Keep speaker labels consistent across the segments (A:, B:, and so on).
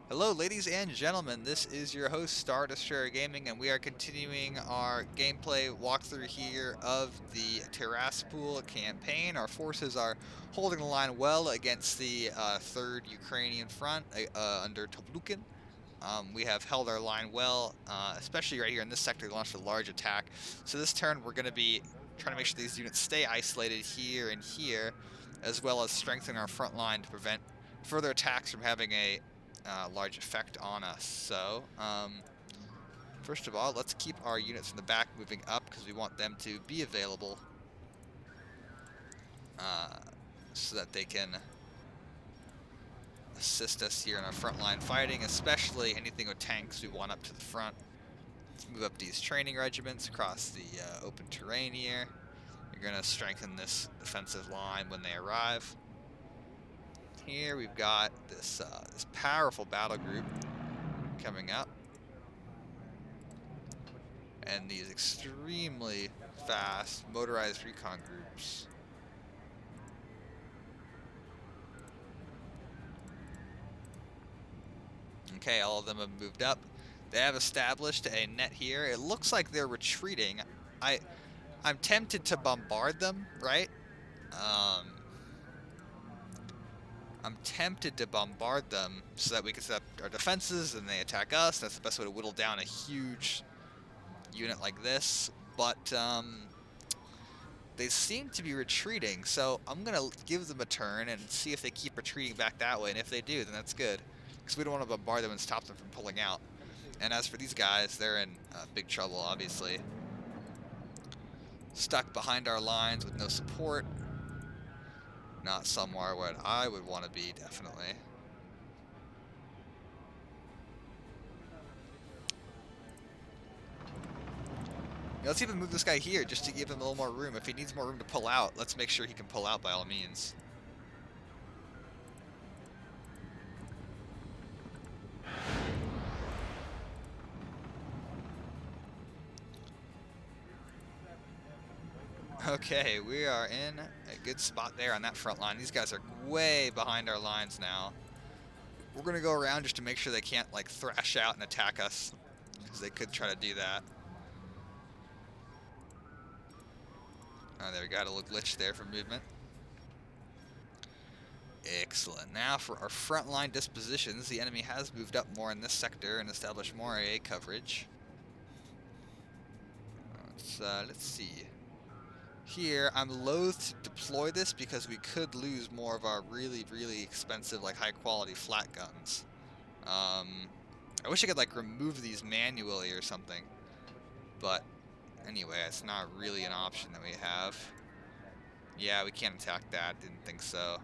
A: Hello, ladies and gentlemen. This is your host, Star Destroyer Gaming, and we are continuing our gameplay walkthrough here of the TIRASPOL campaign. Our forces are holding the line well against the 3rd Ukrainian front under Toblukin. We have held our line well, especially right here in this sector. We launched a large attack. So this turn, we're going to be trying to make sure these units stay isolated here and here, as well as strengthen our front line to prevent further attacks from having a large effect on us. So, first of all, let's keep our units in the back moving up because we want them to be available uh, so that they can assist us here in our front line fighting, especially anything with tanks we want up to the front. Let's move up these training regiments across the open terrain here. You're going to strengthen this defensive line when they arrive. Here we've got this powerful battle group coming up, and these extremely fast motorized recon groups. Okay, all of them have moved up. They have established a net here. It looks like they're retreating. I'm tempted to bombard them, right? I'm tempted to bombard them so that we can set up our defenses and they attack us. That's the best way to whittle down a huge unit like this. But they seem to be retreating, so I'm going to give them a turn and see if they keep retreating back that way. And if they do, then that's good, because we don't want to bombard them and stop them from pulling out. And as for these guys, they're in big trouble, obviously. Stuck behind our lines with no support. Not somewhere where I would want to be, definitely. Let's even move this guy here just to give him a little more room. If he needs more room to pull out, let's make sure he can pull out by all means. Okay, we are in a good spot there on that front line. These guys are way behind our lines now. We're going to go around just to make sure they can't, like, thrash out and attack us, because they could try to do that. Oh, there we got a little glitch there for movement. Excellent. Now for our frontline dispositions, the enemy has moved up more in this sector and established more AA coverage. Let's see. Here, I'm loath to deploy this because we could lose more of our really, really expensive, like, high-quality flat guns. I wish I could, like, remove these manually or something. But anyway, it's not really an option that we have. Yeah, we can't attack that. Didn't think so.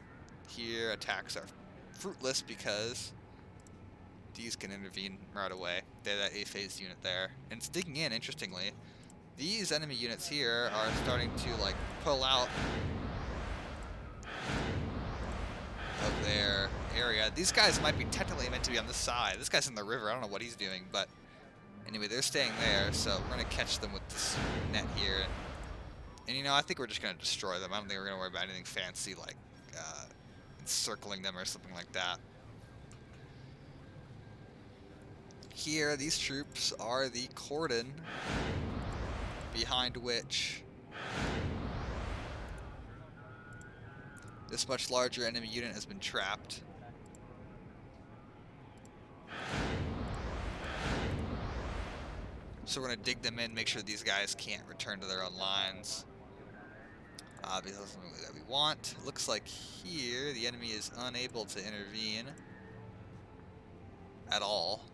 A: Here, attacks are fruitless because these can intervene right away. They're that A-phase unit there. And it's digging in, interestingly. These enemy units here are starting to, like, pull out of their area. These guys might be technically meant to be on this side. This guy's in the river. I don't know what he's doing, but anyway, they're staying there, so we're going to catch them with this net here. And, you know, I think we're just going to destroy them. I don't think we're going to worry about anything fancy like encircling them or something like that. Here, these troops are the cordon behind which this much larger enemy unit has been trapped. So we're going to dig them in, make sure these guys can't return to their own lines. Obviously, that's something that we want. Looks like here the enemy is unable to intervene at all.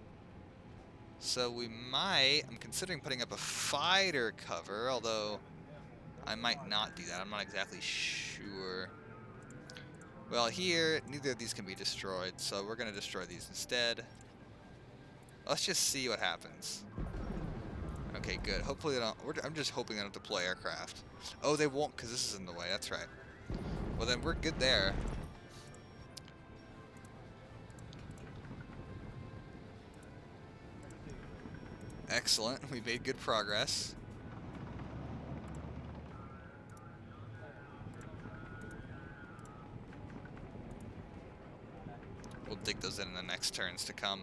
A: So we might, I'm considering putting up a fighter cover, although I might not do that. I'm not exactly sure. Well, here, neither of these can be destroyed, so we're going to destroy these instead. Let's just see what happens. Okay, good. Hopefully they don't, I'm just hoping they don't deploy aircraft. Oh, they won't because this is in the way, that's right. Well, then we're good there. Excellent, we made good progress. We'll dig those in the next turns to come.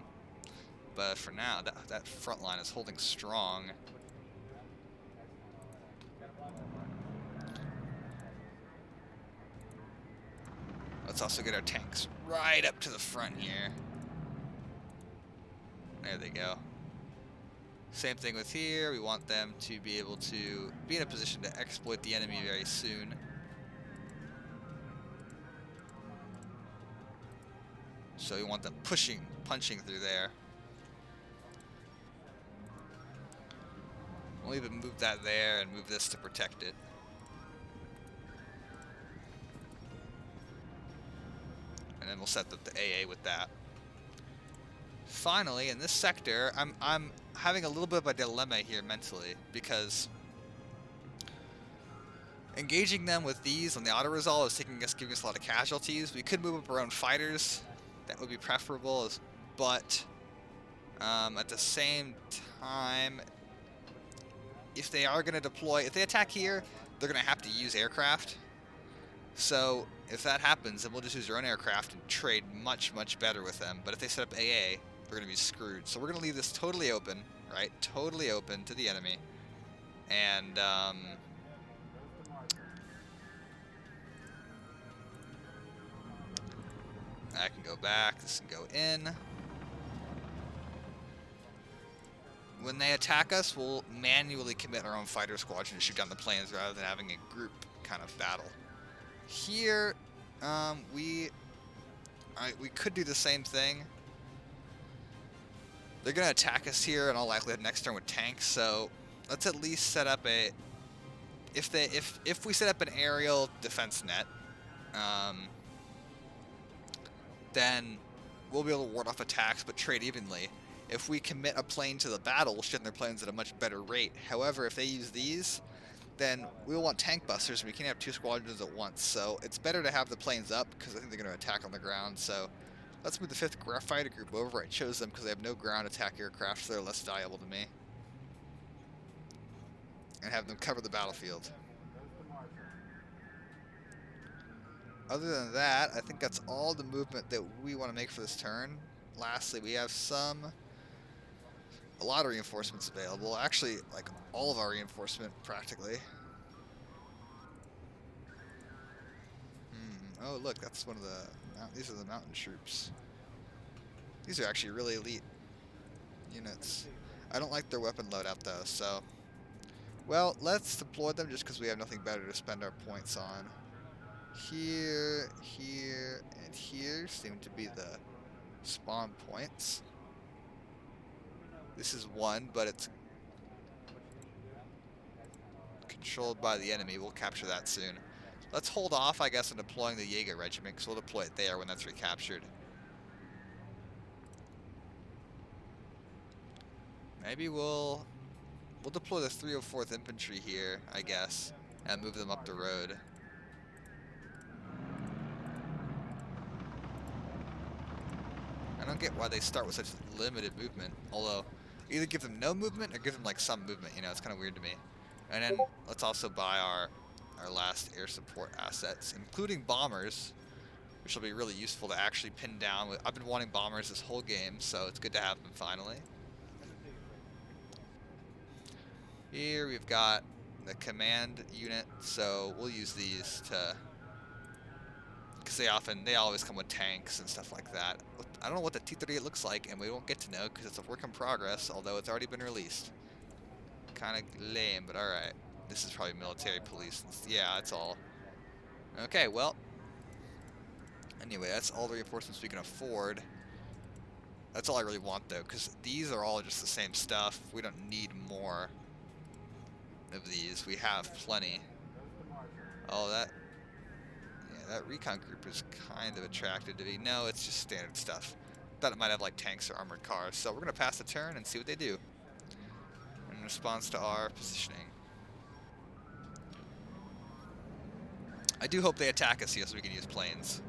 A: But for now, that front line is holding strong. Let's also get our tanks right up to the front here. There they go. Same thing with here. We want them to be able to be in a position to exploit the enemy very soon. So we want them punching through there. We'll even move that there and move this to protect it. And then we'll set up the AA with that. Finally, in this sector, I'm having a little bit of a dilemma here mentally, because engaging them with these on the auto-resolve is giving us a lot of casualties. We could move up our own fighters. That would be preferable, but at the same time, if they are going to deploy, if they attack here, they're going to have to use aircraft. So if that happens, then we'll just use our own aircraft and trade much, much better with them. But if they set up AA, we're going to be screwed. So we're going to leave this totally open, right? Totally open to the enemy. And I can go back, this can go in. When they attack us, we'll manually commit our own fighter squadron to shoot down the planes rather than having a group kind of battle. Here, we could do the same thing. They're going to attack us here in all likelihood next turn with tanks, so let's at least set up a... If we set up an aerial defense net, then we'll be able to ward off attacks but trade evenly. If we commit a plane to the battle, we'll shoot their planes at a much better rate. However, if they use these, then we'll want tank busters, and we can't have two squadrons at once. So it's better to have the planes up, because I think they're going to attack on the ground. So let's move the 5th fighter group over. I chose them because they have no ground attack aircraft, so they're less valuable to me. And have them cover the battlefield. Other than that, I think that's all the movement that we want to make for this turn. Lastly, we have a lot of reinforcements available. Actually, like all of our reinforcement, practically. Oh, look, that's one of the... These are the mountain troops. These are actually really elite units. I don't like their weapon loadout, though, so... Well, let's deploy them just because we have nothing better to spend our points on. Here, here, and here seem to be the spawn points. This is one, but it's controlled by the enemy. We'll capture that soon. Let's hold off, I guess, on deploying the Jaeger regiment, because we'll deploy it there when that's recaptured. Maybe we'll deploy the 304th Infantry here, I guess, and move them up the road. I don't get why they start with such limited movement, although either give them no movement or give them like some movement, you know, it's kind of weird to me. And then let's also buy our last air support assets, including bombers, which will be really useful to actually pin down. I've been wanting bombers this whole game, so it's good to have them finally. Here we've got the command unit, so we'll use these to... because they always come with tanks and stuff like that. I don't know what the T-38 looks like, and we won't get to know because it's a work in progress, although it's already been released. Kind of lame, but alright. This is probably military police. Yeah, that's all. Okay, well. Anyway, that's all the reinforcements we can afford. That's all I really want, though, because these are all just the same stuff. We don't need more of these. We have plenty. Oh, that recon group is kind of attracted to me. No, it's just standard stuff. Thought it might have like tanks or armored cars. So we're going to pass the turn and see what they do in response to our positioning. I do hope they attack us here so we can use planes.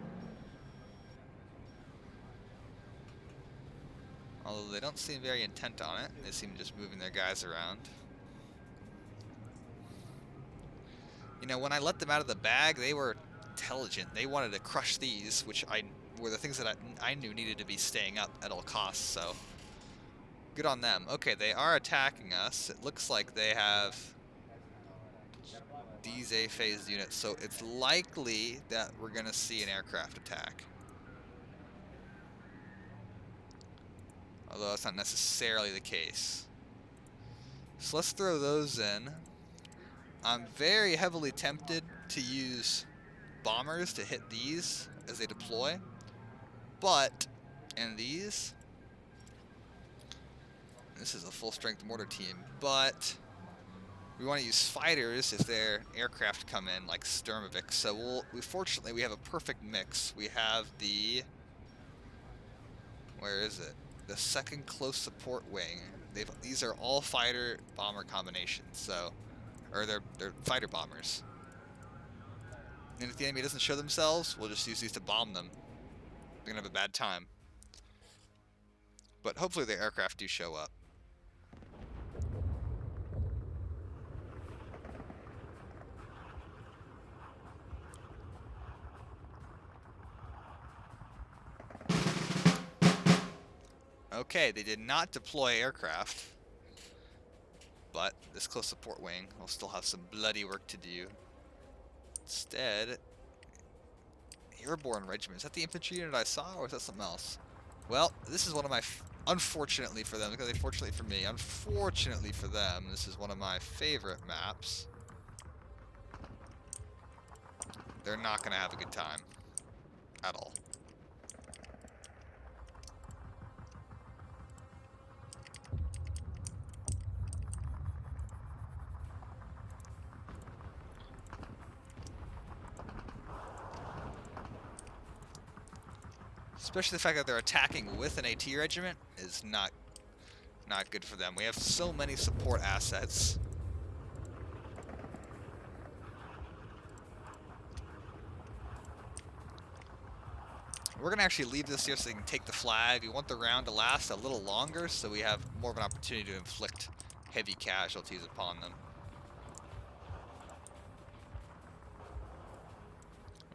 A: Although they don't seem very intent on it. They seem just moving their guys around. You know, when I let them out of the bag, they were intelligent. They wanted to crush these, which I were the things that I knew needed to be staying up at all costs, so good on them. Okay, they are attacking us. It looks like they have these A-phase units, so it's likely that we're going to see an aircraft attack. Although that's not necessarily the case. So let's throw those in. I'm very heavily tempted to use bombers to hit these as they deploy. But, and these, this is a full-strength mortar team, but we want to use fighters if their aircraft come in, like Sturmovik. So fortunately we have a perfect mix. We have the, where is it? The second close support wing. These are all fighter bomber combinations, so, or they're fighter bombers. And if the enemy doesn't show themselves, we'll just use these to bomb them. They're gonna have a bad time. But hopefully their aircraft do show up. Okay, they did not deploy aircraft, but this close support wing will still have some bloody work to do. Instead, airborne regiment. Is that the infantry unit I saw, or is that something else? Well, this is one of my, unfortunately for them, because fortunately for me, unfortunately for them, this is one of my favorite maps. They're not going to have a good time at all. Especially the fact that they're attacking with an AT regiment is not good for them. We have so many support assets. We're going to actually leave this here so they can take the flag. We want the round to last a little longer so we have more of an opportunity to inflict heavy casualties upon them.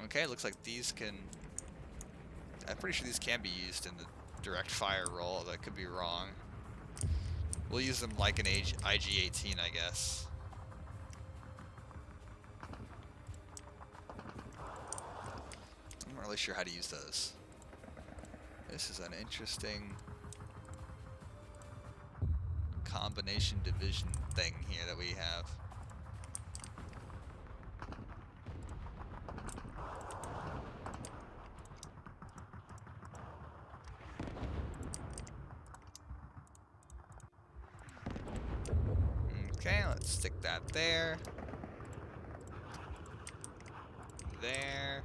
A: Okay, looks like these can... I'm pretty sure these can be used in the direct fire role, although I could be wrong. We'll use them like an IG-18, I guess. I'm not really sure how to use those. This is an interesting combination division thing here that we have. Okay, let's stick that there. There.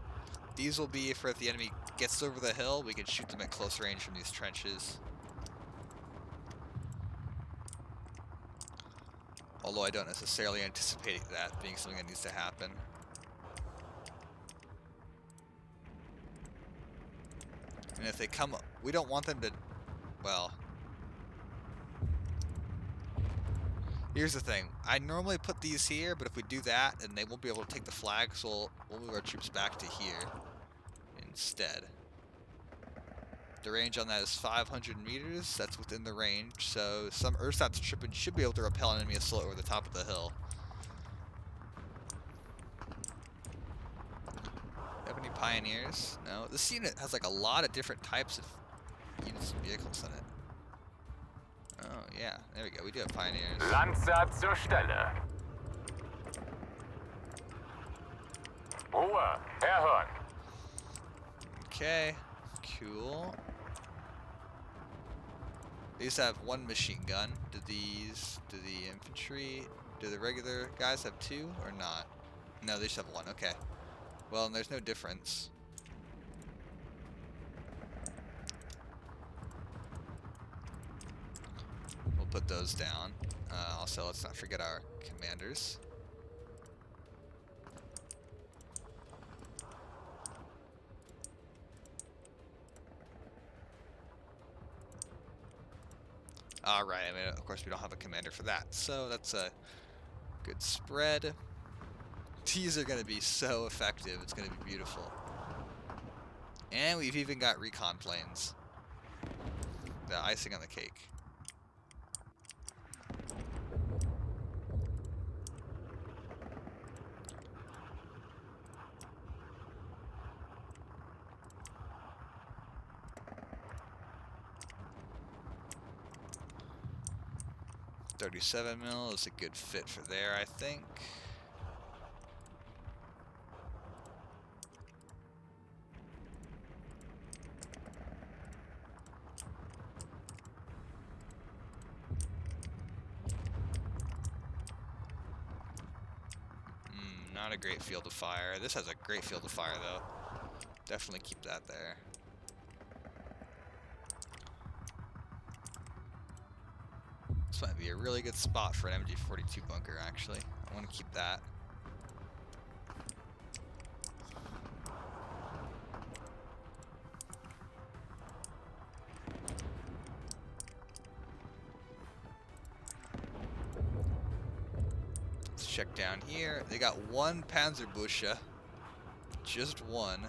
A: These will be for if the enemy gets over the hill, we can shoot them at close range from these trenches. Although I don't necessarily anticipate that being something that needs to happen. And if they come, we don't want them to, well, here's the thing. I normally put these here, but if we do that, then they won't be able to take the flag, so we'll move our troops back to here instead. The range on that is 500 meters. That's within the range, so some ersatz should be able to repel an enemy assault over the top of the hill. Have any pioneers? No. This unit has like a lot of different types of units and vehicles in it. Oh yeah, there we go. We do have pioneers.
B: Landsat zur Stelle. Ruhe, herhören.
A: Okay, cool. These have one machine gun. Do the infantry, do the regular guys have two or not? No, they just have one. Okay. Well, there's no difference. We'll put those down. Also, let's not forget our commanders. Alright, I mean, of course we don't have a commander for that, so that's a good spread. These are going to be so effective, it's going to be beautiful. And we've even got recon planes. The icing on the cake. .37 mil is a good fit for there, I think. Not a great field of fire. This has a great field of fire, though. Definitely keep that there. This might be a really good spot for an MG42 bunker, actually. I want to keep that. Let's check down here. They got one Panzerbusche. Just one.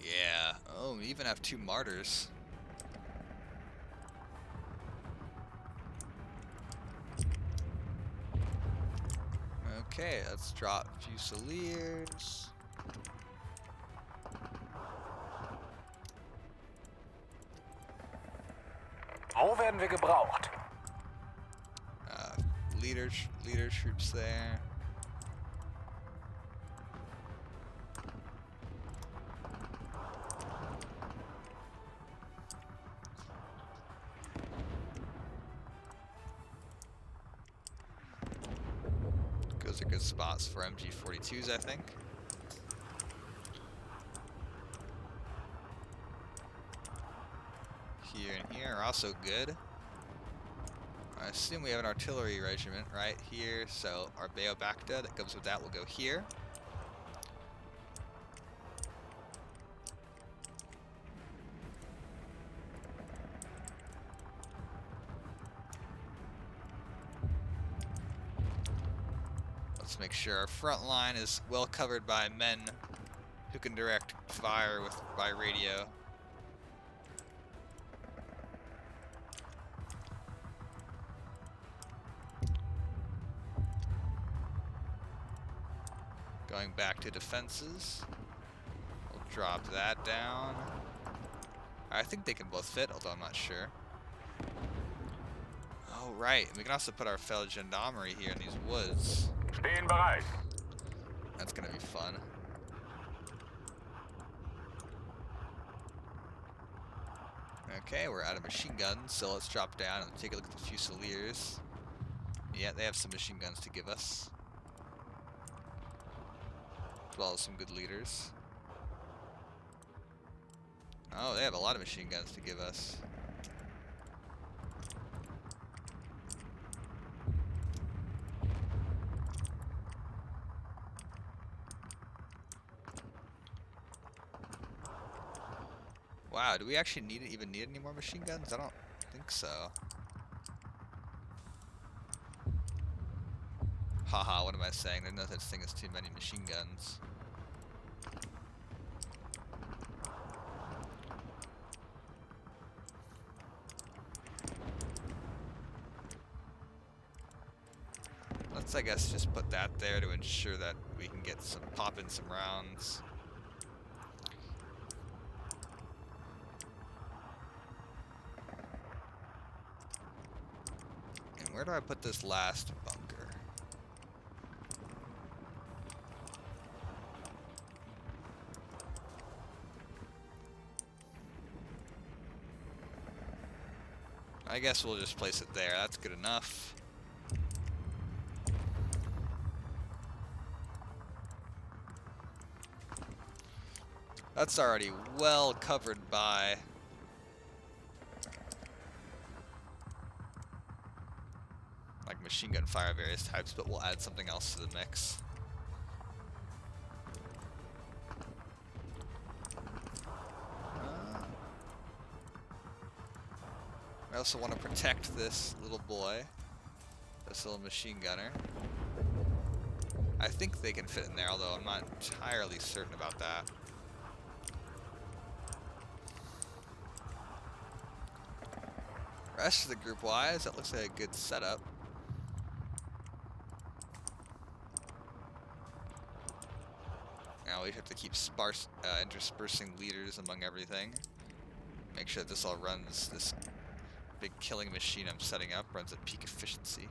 A: Yeah. Oh, we even have 2 martyrs. Okay, let's drop Fusiliers.
B: Wo werden wir gebraucht?
A: Leader troops there. Those are good spots for MG42s, I think. Here and here are also good. I assume we have an artillery regiment right here, so our Beobacta that comes with that will go here. Let's make sure our front line is well covered by men who can direct fire by radio. Going back to defenses. We'll drop that down. I think they can both fit, although I'm not sure. Oh, right. We can also put our fellow gendarmerie here in these woods.
B: Stehen bereit.
A: That's gonna be fun. Okay, we're out of machine guns, so let's drop down and take a look at the Fusiliers. Yeah, they have some machine guns to give us. As well as some good leaders. Oh, they have a lot of machine guns to give us. Wow, do we actually even need any more machine guns? I don't think so. Haha, what am I saying? There's no such thing as too many machine guns. Let's, I guess, just put that there to ensure that we can get pop in some rounds. And where do I put this last bunker? I guess we'll just place it there. That's good enough. That's already well covered by like machine gun fire of various types, but we'll add something else to the mix. also want to protect this little boy, this little machine gunner. I think they can fit in there, although I'm not entirely certain about that. Rest of the group-wise, that looks like a good setup. Now we have to keep interspersing leaders among everything. Make sure that this all runs, this big killing machine I'm setting up runs at peak efficiency.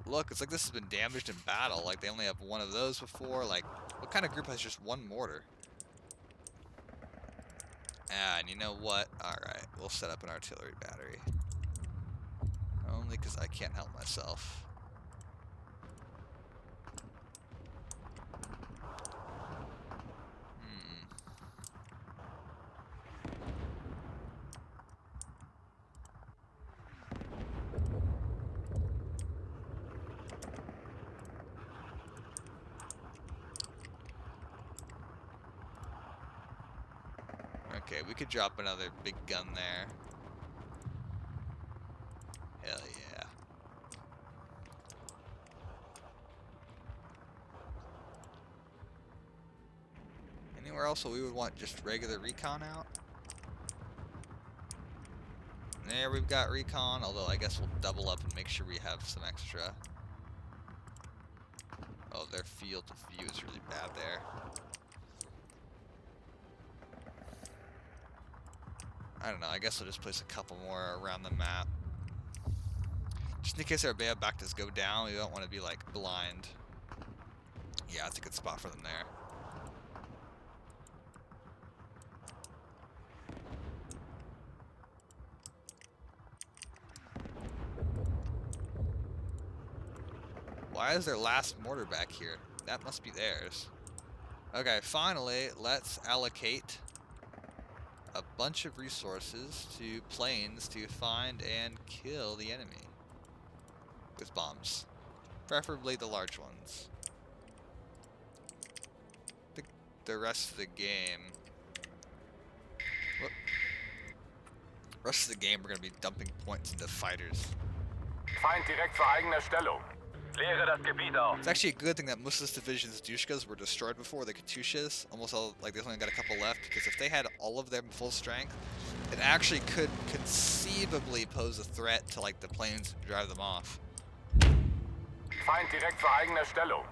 A: Look, it's like this has been damaged in battle. Like they only have one of those before. Like, what kind of group has just one mortar? And you know what? Alright, we'll set up an artillery battery. Only because I can't help myself. Okay, we could drop another big gun there. Hell yeah. Anywhere else we would want just regular recon out? There we've got recon, although I guess we'll double up and make sure we have some extra. Oh, their field of view is really bad there. I don't know, I guess we'll just place a couple more around the map. Just in case our Beobactas go down, we don't want to be like blind. Yeah, it's a good spot for them there. Why is their last mortar back here? That must be theirs. Okay, finally, let's allocate a bunch of resources to planes to find and kill the enemy with bombs, preferably the large ones. The rest of the game, we're gonna be dumping points into fighters.
B: Feind direkt vor eigener Stellung. Leere das Gebiet auf.
A: It's actually a good thing that most of this division's Dushkas were destroyed before the Katyushas. Almost all, like there's only got a couple left, because if they had all of them full strength, it actually could conceivably pose a threat to like the planes and drive them off.
B: Feind direkt vor eigener Stellung.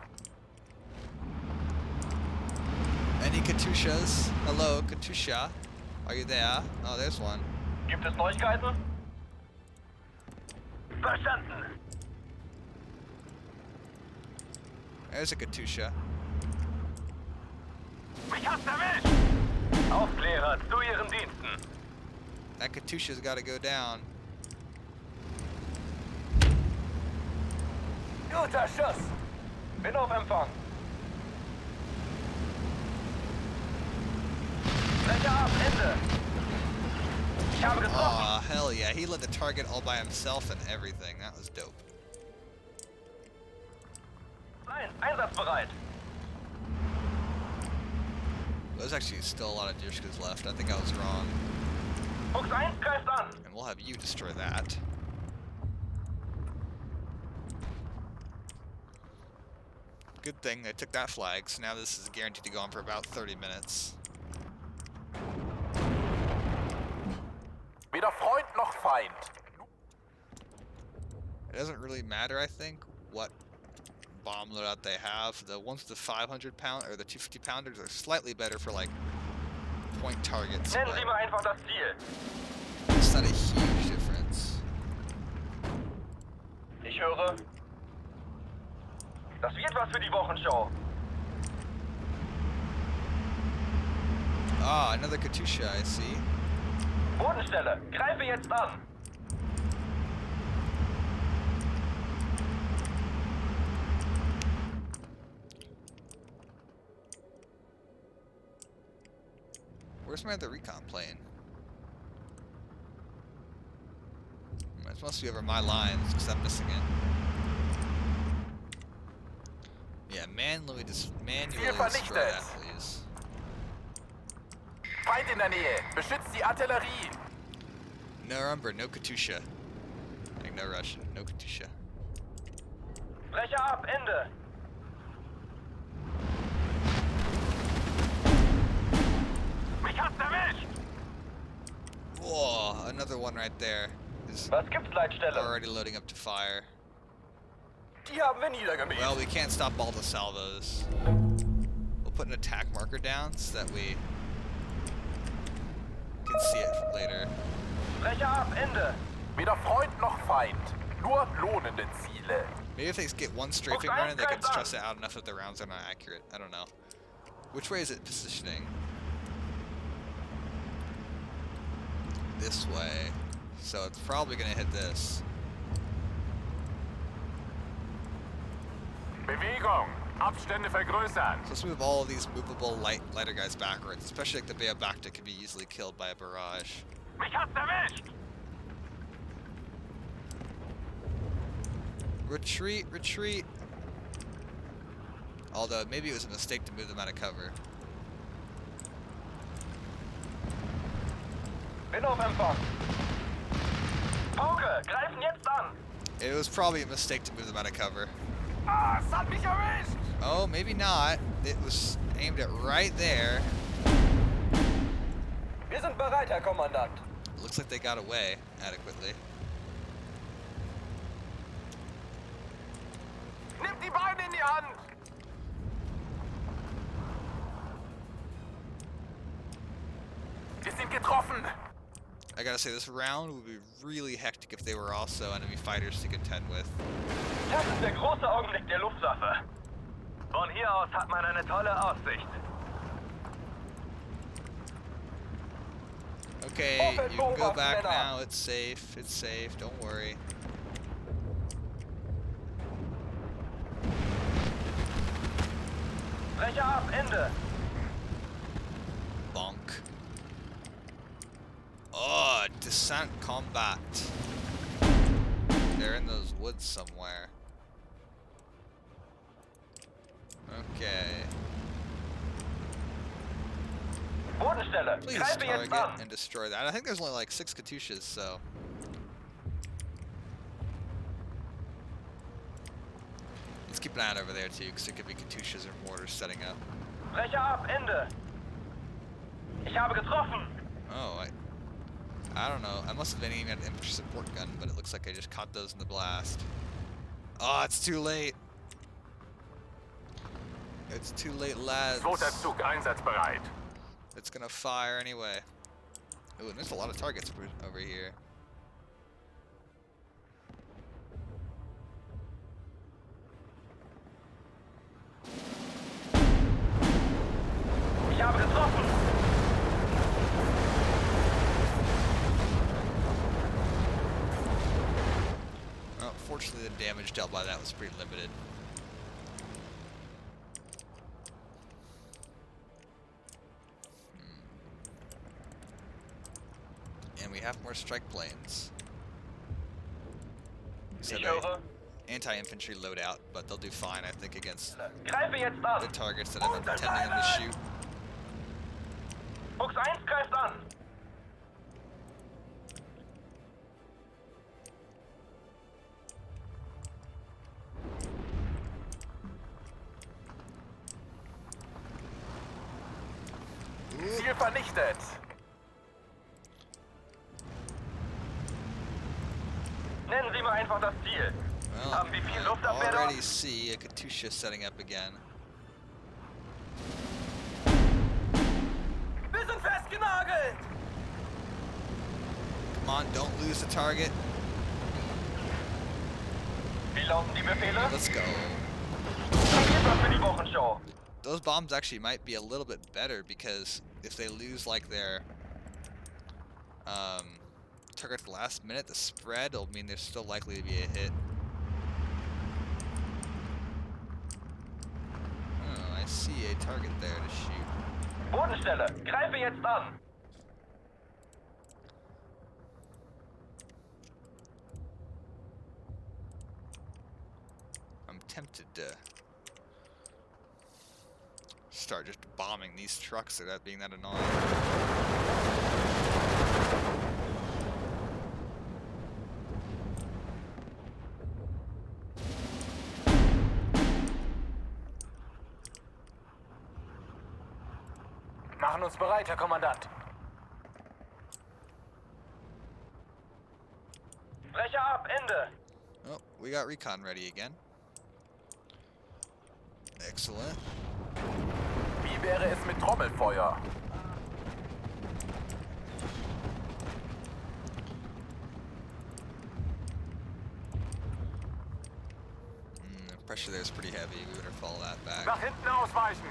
A: Any Katyushas? Hello, Katyusha. Are you there? Oh, there's one.
B: Gibt es Neuigkeiten? Verstanden.
A: There's a Katyusha.
B: Mich hat's erwischt! Aufklärer, zu Ihren Diensten.
A: That Katyusha's gotta go down.
B: Guter Schuss! Bin auf Empfang. Fläche ab, Ende. Ich habe getroffen.
A: Aw, hell yeah. He lit the target all by himself and everything. That was dope.
B: Nein, einsatzbereit.
A: There's actually still a lot of Dushkas left. I think I was wrong.
B: Fuchs 1 greift an.
A: And we'll have you destroy that. Good thing they took that flag, so now this is guaranteed to go on for about 30 minutes.
B: Weder Freund noch Feind.
A: It doesn't really matter, I think, what bomb loadout they have. The ones with the 500 pound or the 250 pounders are slightly better for like point targets.
B: Nennen Sie mir einfach das Ziel.
A: It's not a huge difference.
B: Ich höre. Das wird was für die Wochenschau.
A: Ah, another Katyusha, I see.
B: Bodenstelle, greife jetzt an.
A: Where's my other recon plane? It must be over my lines, because I'm missing it. Yeah, manually destroy that, please.
B: Feind in der Nähe. Beschützt die Artillerie.
A: No number, no Katusha. Like no Russian, no Katusha.
C: Brecher ab, Ende.
B: Mich hat's erwischt.
A: Whoa, another one right there. Is
C: Was gibt's, Leitstelle?
A: already loading up to fire.
C: Die haben wir niedergemäht.
A: Well, we can't stop all the salvos. We'll put an attack marker down so that we can see it later.
C: Brecher ab, Ende.
B: Weder Freund noch Feind. Nur lohnende Ziele.
A: Maybe if they get one strafing running, they can stress it out enough that the rounds are not accurate. I don't know. Which way is it positioning? This way. So it's probably going to hit this.
B: Bewegung. Abstände vergrößern.
A: So let's move all of these movable lighter guys backwards, especially like the Beobacta can be easily killed by a barrage.
B: Mich hat's erwischt.
A: Retreat, retreat. Although maybe it was a mistake to move them out of cover.
C: Bin auf Empfang. Pauke, greifen jetzt an.
A: It was probably a mistake to move them out of cover.
B: Ah, es hat mich erwischt.
A: Oh, maybe not. It was aimed at right there.
C: Wir sind bereit, Herr Kommandant.
A: Looks like they got away adequately.
B: Nimmt die Beine in die Hand. Wir sind getroffen.
A: I gotta say, this round would be really hectic if they were also enemy fighters to contend with.
C: Das ist der große Augenblick der Luftwaffe. Von hier aus hat man eine tolle Aussicht.
A: Okay, you can go back now. It's safe. It's safe. Don't worry.
C: Brecher ab, Ende.
A: Bonk. Oh, descent combat. They're in those woods somewhere. Okay.
C: Bodenstelle,
A: Please
C: greife jetzt
A: target
C: an.
A: and destroy that. I think there's only like 6 Katyushas, so. Let's keep an eye out over there too, because there could be Katyushas or mortars setting up.
C: Brecher ab, Ende. Ich habe getroffen.
A: Oh, I don't know. I must have been aiming at an infantry support gun, but it looks like I just caught those in the blast. Oh, it's too late. It's too late, lads.
B: Zweiter Zug einsatzbereit.
A: It's gonna fire anyway. Ooh, and there's a lot of targets over here.
C: Ich habe getroffen.
A: Well, fortunately, the damage dealt by that was pretty limited. And we have more strike planes. So
C: Ich höre.
A: anti-infantry loadout, but they'll do fine, I think, against
C: Greife jetzt
A: the
C: an.
A: targets that I'm intending them to shoot.
C: Fuchs 1 greift an.
B: Ziel vernichtet.
C: Nennen Sie mir einfach das Ziel.
A: Well,
C: Haben wir viel
A: I
C: Luftabwehr
A: already
C: dort?
A: see a Katyusha setting up again.
C: Wir sind festgenagelt.
A: Come on, don't lose the target.
C: Wie lauten die Befehle?
A: Let's go.
C: Was für die Wochenshow.
A: Those bombs actually might be a little bit better, because if they lose like their target at the last minute, the spread will mean there's still likely to be a hit. Oh, I see a target there to shoot.
C: Bodenstelle, greife jetzt an.
A: I'm tempted to start just bombing these trucks without being that annoying.
B: Machen uns bereit, Herr Kommandant.
C: Brecher ab, Ende.
A: Oh, we got recon ready again. Excellent.
B: Wie wäre es mit Trommelfeuer?
A: The pressure there is pretty heavy. We better fall that back.
B: Nach hinten ausweichen.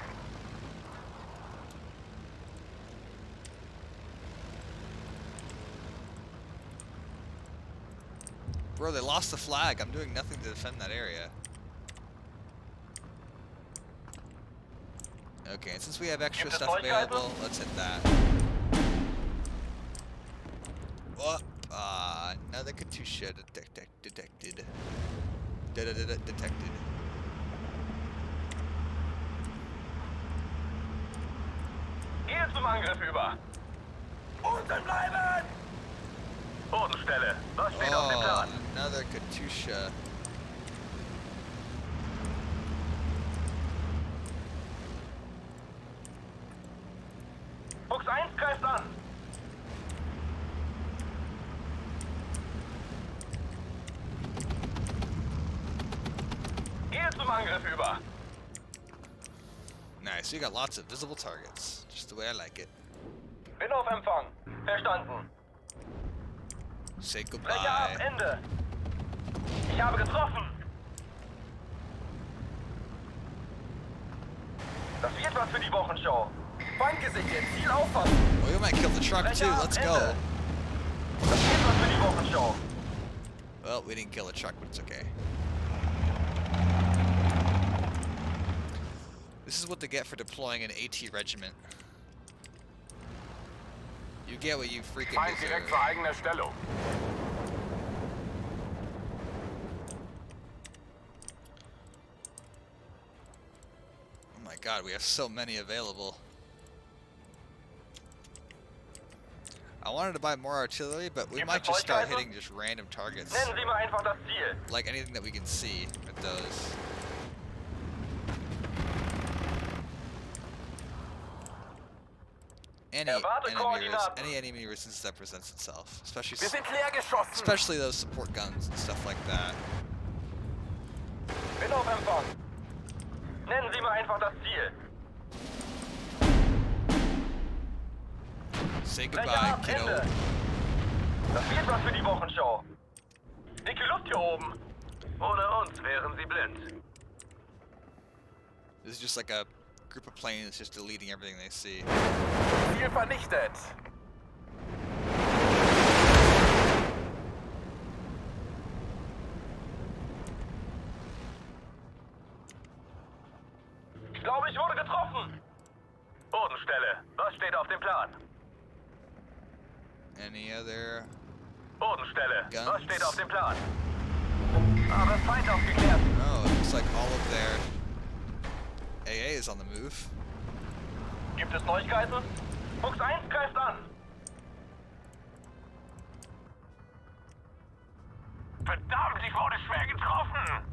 A: Bro, they lost the flag. I'm doing nothing to defend that area. Okay, and since we have extra stuff available, let's hit that. Whoop! Another Katusha detected. Detected.
C: Gehe zum Angriff über.
B: Unten bleiben!
C: Bodenstelle. Was steht auf dem
A: Oh,
C: Plan?
A: another Katusha.
C: Fuchs 1 greift an. Gehe zum Angriff über.
A: Nice, we got lots of visible targets. Just the way I like it.
C: Bin auf Empfang. Verstanden.
A: Say
C: Brecher ab,
A: goodbye.
C: Ende. Ich habe getroffen. Das wird was für die Wochenshow.
B: Feind gesichtet, Ziel auffassen.
A: Oh, you might kill the truck too. Let's go.
C: Das wird was für die Wochenshow.
A: Well, we didn't kill the truck, but it's okay. This is what they get for deploying an AT regiment. You get what you freaking
B: Feind direkt
A: deserve.
B: vor eigener Stellung.
A: Oh my god, we have so many available. I wanted to buy more artillery, but we might just start hitting just random targets.
C: Nennen Sie mir einfach das Ziel.
A: Like anything that we can see with those. Any enemy resistance that presents itself,
B: Wir sind leer geschossen.
A: especially those support guns and stuff like that.
C: Bin auf Empfang. Nennen Sie mir einfach das Ziel.
A: Say
C: Brecher
A: goodbye,
C: ab,
A: kiddo.
C: Ende. Das wird was für die Wochenshow. Dicke Luft hier oben. Ohne uns wären Sie blind.
A: This is just like a group of planes just deleting everything they see.
B: Ziel vernichtet.
C: Ich glaube, ich wurde getroffen. Bodenstelle. Was steht auf dem Plan?
A: Any other?
C: Bodenstelle.
A: Guns.
C: Was steht auf dem Plan? Aber Feind aufgeklärt.
A: Oh, it looks like all of their AA is on the move.
C: Gibt es Neuigkeiten? Fuchs 1 greift an. Verdammt, ich wurde schwer getroffen.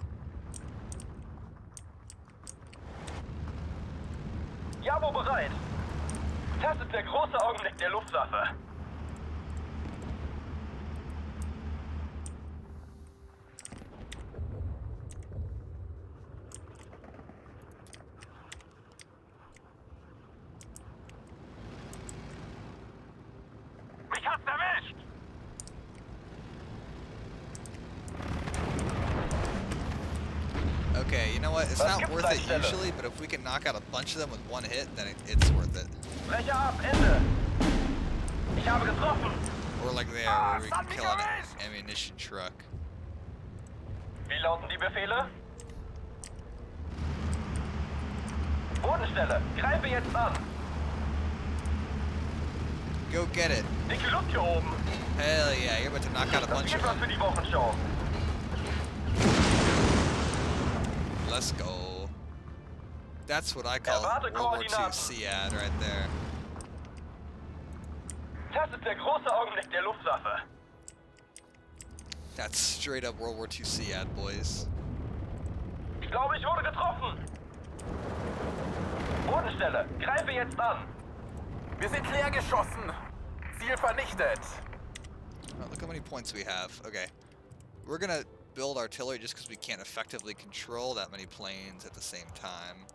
C: Jabo bereit. Das ist der große Augenblick der Luftwaffe. Mich hat's erwischt.
A: Okay, you know what? It's
C: Was
A: not
C: gibt's
A: worth
C: an
A: it
C: Stelle?
A: usually, but if we can knock out a bunch of them with one hit, then it's worth it.
C: Brecher ab, Ende. Ich habe getroffen.
A: Or like there, where we can kill an ammunition truck.
C: Wie lauten die Befehle? Bodenstelle. Greife jetzt an.
A: Go get it.
C: Dicke Luft hier oben.
A: Hell yeah, you're about to knock out a
C: Das
A: bunch
C: wird
A: of
C: was für
A: them.
C: die Wochenshow.
A: Let's go. That's what I call
C: Erwarte
A: World War II
C: Koordinaten.
A: SEAD right there.
C: Das ist der große Augenblick der Luftwaffe.
A: That's straight up World War II SEAD, boys.
C: Ich glaube, ich wurde getroffen. Bodenstelle, greife jetzt an.
B: Wir sind leer geschossen. Ziel vernichtet.
A: Oh, look how many points we have. Okay. We're gonna build artillery just because we can't effectively control that many planes at the same time.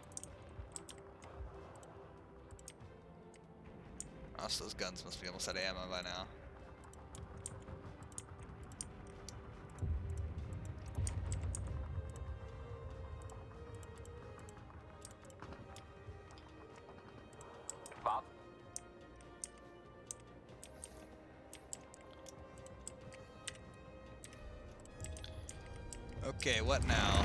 A: Also, those guns must be almost out of ammo by now.
B: Wart.
A: Okay, what now?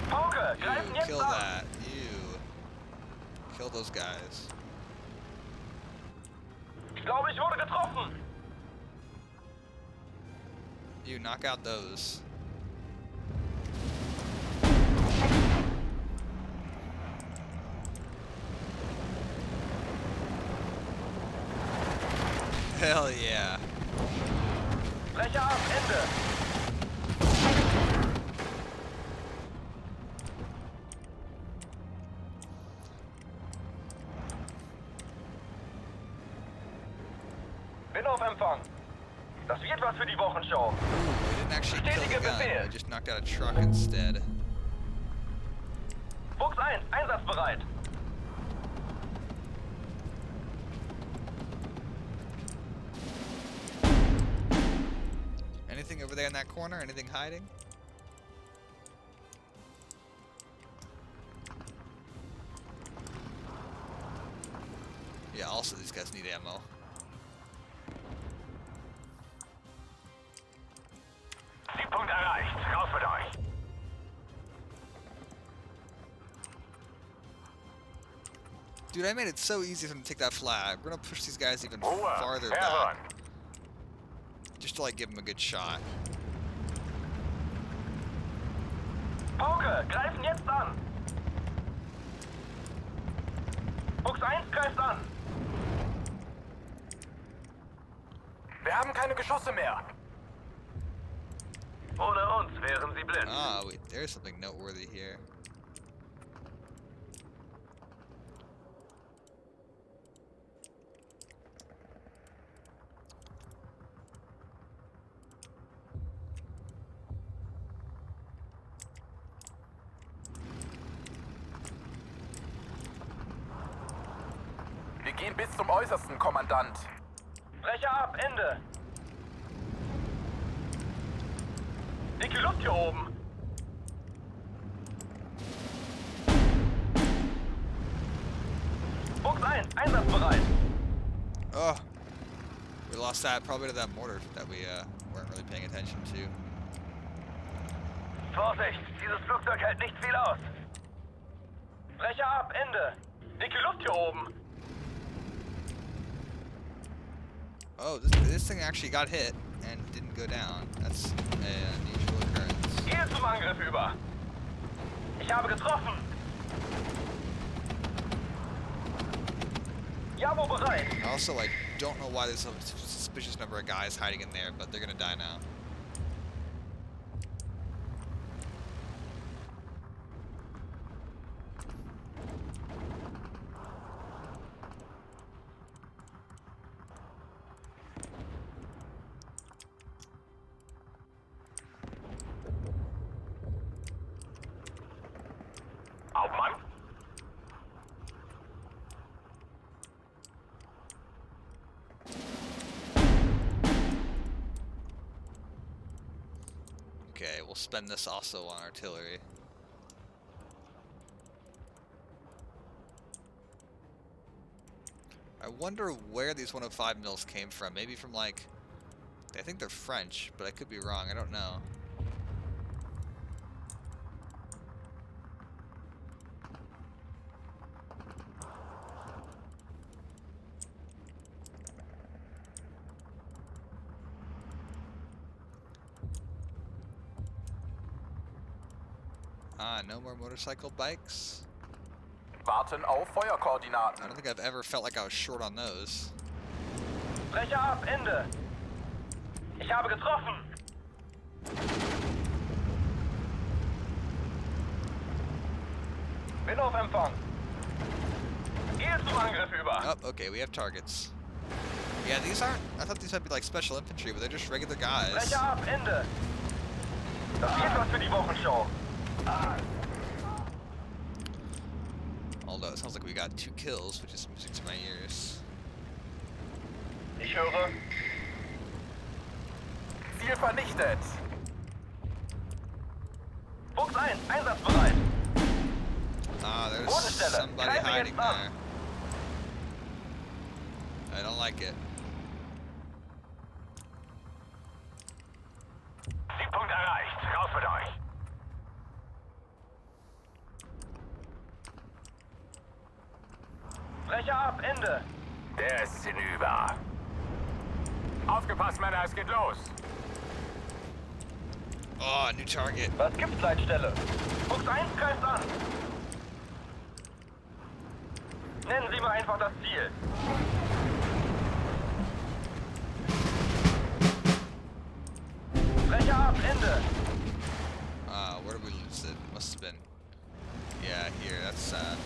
C: Pauke, greifen
A: You,
C: jetzt
A: kill
C: an.
A: that. You. Kill those guys.
C: Ich glaube, ich wurde getroffen.
A: You, knock out those. Hell yeah.
C: Brecher ab, Ende. Bin auf Empfang. Das wird was für die Wochenschau.
A: We didn't actually kill the
C: Bestätige
A: gun.
C: Befehl.
A: We just knocked out a truck instead.
C: Fuchs 1, einsatzbereit.
A: Anything over there in that corner? Anything hiding? Yeah, also these guys need ammo.
B: Siegpunkt erreicht. Raus mit euch.
A: Dude, I made it so easy for them to take that flag. We're gonna push these guys even
B: Ruhe.
A: farther
B: Herren.
A: back. Just to like give them a good shot.
C: Pauke, greifen jetzt an. Fuchs 1 greift an.
B: Wir haben keine Geschosse mehr.
C: Ohne uns wären sie blind.
A: Ah, wait, there's something noteworthy here.
B: Wir gehen bis zum Äußersten, Kommandant.
C: Brecher ab, Ende. Dicke Luft hier oben. Fuchs 1, einsatzbereit.
A: Oh, we lost that probably to that mortar that we weren't really paying attention to.
C: Vorsicht, dieses Flugzeug hält nicht viel aus. Brecher ab, Ende. Dicke Luft hier oben.
A: Oh, this thing actually got hit and didn't go down. That's an unusual occurrence.
C: Gehe zum Angriff über. Ich habe getroffen. Jabo bereit.
A: Also, I don't know why there's a suspicious number of guys hiding in there, but they're gonna die now.
B: Hauptmann.
A: Okay, we'll spend this also on artillery. I wonder where these 105 mils came from. Maybe from like, I think they're French, but I could be wrong. I don't know. No more motorcycle bikes.
B: Warten auf
A: I
B: Feuerkoordinaten.
A: don't think I've ever felt like I was short on those.
C: Brecher ab, Ende. Ich habe getroffen. Bin auf Empfang. Gehe zum Angriff über.
A: Oh, okay, we have targets. Yeah, these aren't... I thought these might be like special infantry, but they're just regular guys.
C: Brecher ab, Ende. Das wird was für die Wochenschau.
A: Although it sounds like we got 2 kills, which is music to my ears.
C: Ich höre.
B: Ziel vernichtet.
C: Fuchs 1, einsatzbereit.
A: Ah, there's
C: Bodenstelle.
A: somebody
C: Greife
A: hiding
C: jetzt an.
A: there. I don't like it.
C: Siegpunkt erreicht. Raus mit euch. Brecher ab, Ende.
B: Der ist hinüber. Aufgepasst, Männer, es geht los.
A: Oh, new target.
C: Was gibt's, Leitstelle? Fuchs 1 greift an. Nennen Sie mir einfach das Ziel. Brecher ab, Ende.
A: Where did we lose it? Must have been... Yeah, here, that's sad.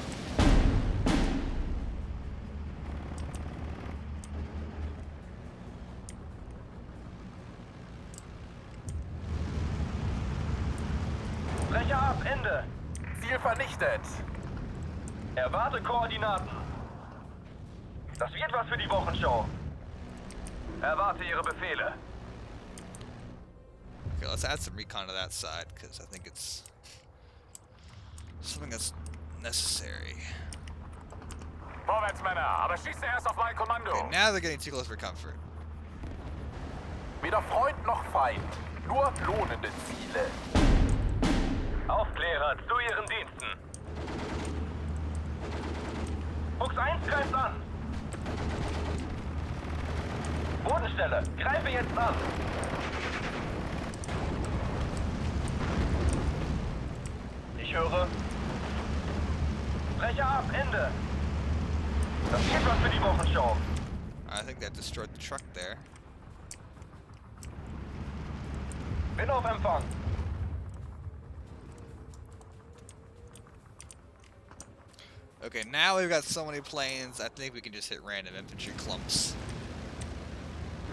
C: Brecher ab, Ende.
B: Ziel vernichtet.
C: Erwarte Koordinaten. Das wird was für die Wochenschau. Erwarte Ihre Befehle.
A: Okay, let's add some recon to that side, because I think it's something that's necessary.
B: Vorwärts, Männer, aber schießt erst auf mein Kommando.
A: Okay, now they're getting too close for comfort.
B: Weder Freund noch Feind, nur lohnende Ziele.
C: Aufklärer zu Ihren Diensten. Fuchs 1 greift an. Bodenstelle, greife jetzt an. Ich höre. Brecher ab, Ende. Das geht was für die Wochenschau.
A: I think that destroyed the truck there.
C: Bin auf Empfang.
A: Okay, now we've got so many planes, I think we can just hit random infantry clumps.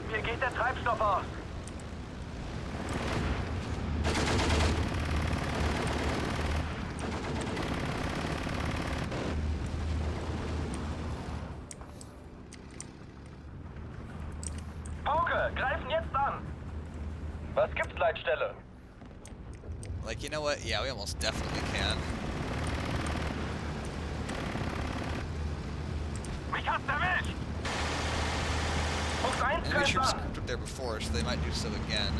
C: Mir geht der Treibstoff aus. Pauke, greifen jetzt an. Was gibt's, Leitstelle?
A: Like, you know what? Yeah, we almost definitely can.
C: Mich hat's erwischt. Fuchs 1
A: Enemy
C: greift
A: troops
C: an.
A: grouped up there before, so they might do so again.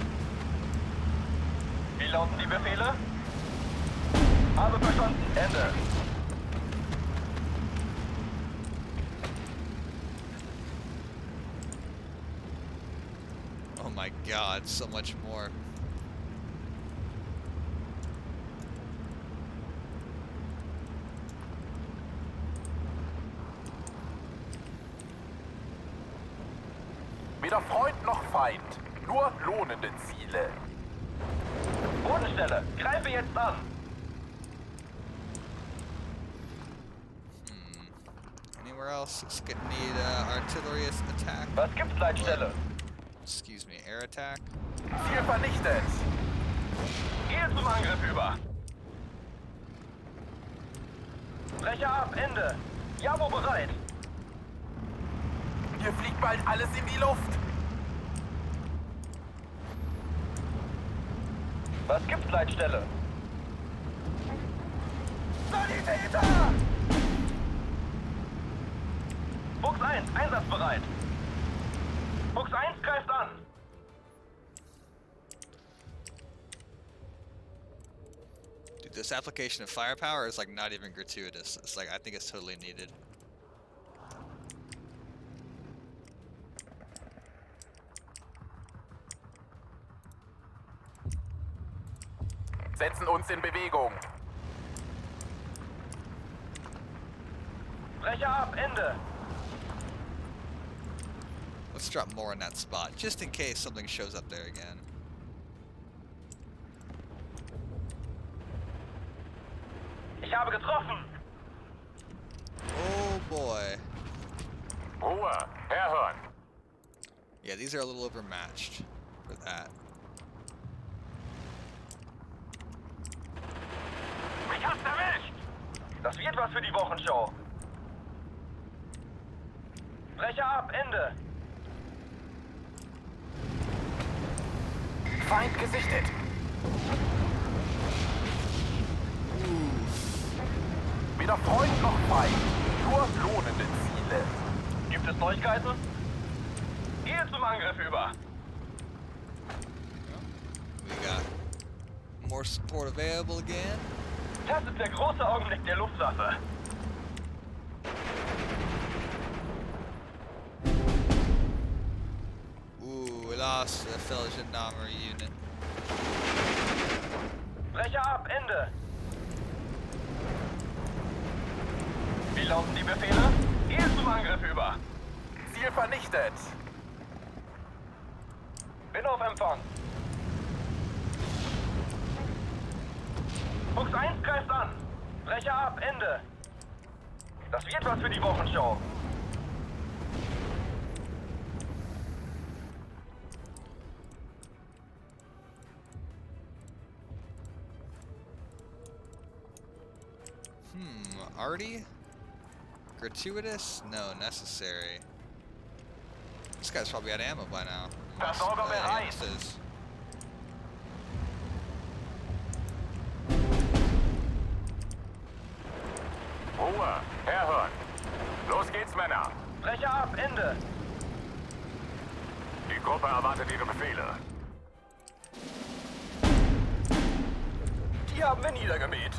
C: Wie lauten die Befehle? Habe verstanden. Ende.
A: Oh my god, so much more.
B: Weder Freund noch Feind, nur lohnende Ziele.
C: Bodenstelle, greife jetzt an.
A: Anywhere else? It's gonna need artillery attack.
C: Was gibt's, Leitstelle?
A: Excuse me, air attack.
B: Ziel vernichtet.
C: Gehe zum Angriff über. Brecher ab, Ende. Javo bereit.
B: Hier fliegt bald alles in die Luft.
C: Was gibt's, Leitstelle? Sanitäter! Fuchs 1, einsatzbereit. Fuchs 1 greift an.
A: Dude, this application of firepower is like not even gratuitous. It's like, I think it's totally needed.
B: Setzen uns in Bewegung.
C: Brecher ab, Ende.
A: Let's drop more in that spot, just in case something shows up there again.
C: Ich habe getroffen.
A: Oh boy.
B: Ruhe, herhören.
A: Yeah, these are a little overmatched for that.
C: Mich hast erwischt. Das wird was für die Wochenshow. Brecher ab, Ende.
B: Feind gesichtet. Weder Freund noch Feind. Nur lohnende Ziele.
C: Gibt es Neuigkeiten? Gehe zum Angriff über.
A: We got more support available again.
C: Das ist der große Augenblick der Luftwaffe.
A: Ooh, we lost a fellow gendarmerie unit.
C: Brecher ab, Ende. Wie lauten die Befehle? Gehe zum Angriff über.
B: Ziel vernichtet.
C: Bin auf Empfang. Fuchs 1 greift an. Brecher ab, Ende. Das wird was für die Wochenshow.
A: Arty? Gratuitous? No, necessary. This guy's probably out of ammo by now.
C: Versorger bereit.
A: Is.
B: Ruhe, herhören. Los geht's, Männer.
C: Brecher ab, Ende.
B: Die Gruppe erwartet ihre Befehle.
C: Die haben wir niedergemäht.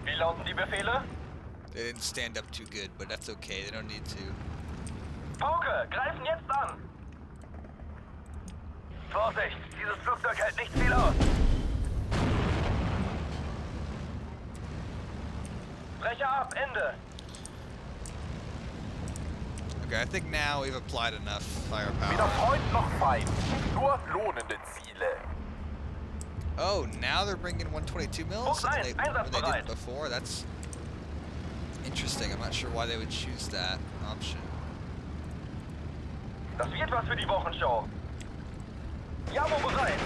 C: Wie lauten die Befehle?
A: They didn't stand up too good, but that's okay. They don't need to.
C: Pauke, greifen jetzt an. Vorsicht, dieses Flugzeug hält nicht viel aus. Brecher ab, Ende.
A: Okay, I think now we've applied enough
B: Weder
A: firepower.
B: Freund noch Feind. Nur lohnende Ziele.
A: Oh, now they're bringing 122 mils
C: Fuchs
A: when
C: 1,
A: they didn't
C: einsatzbereit.
A: before. That's interesting. I'm not sure why they would choose that option.
C: Das wird was für die Wochenshow. Jamo bereit.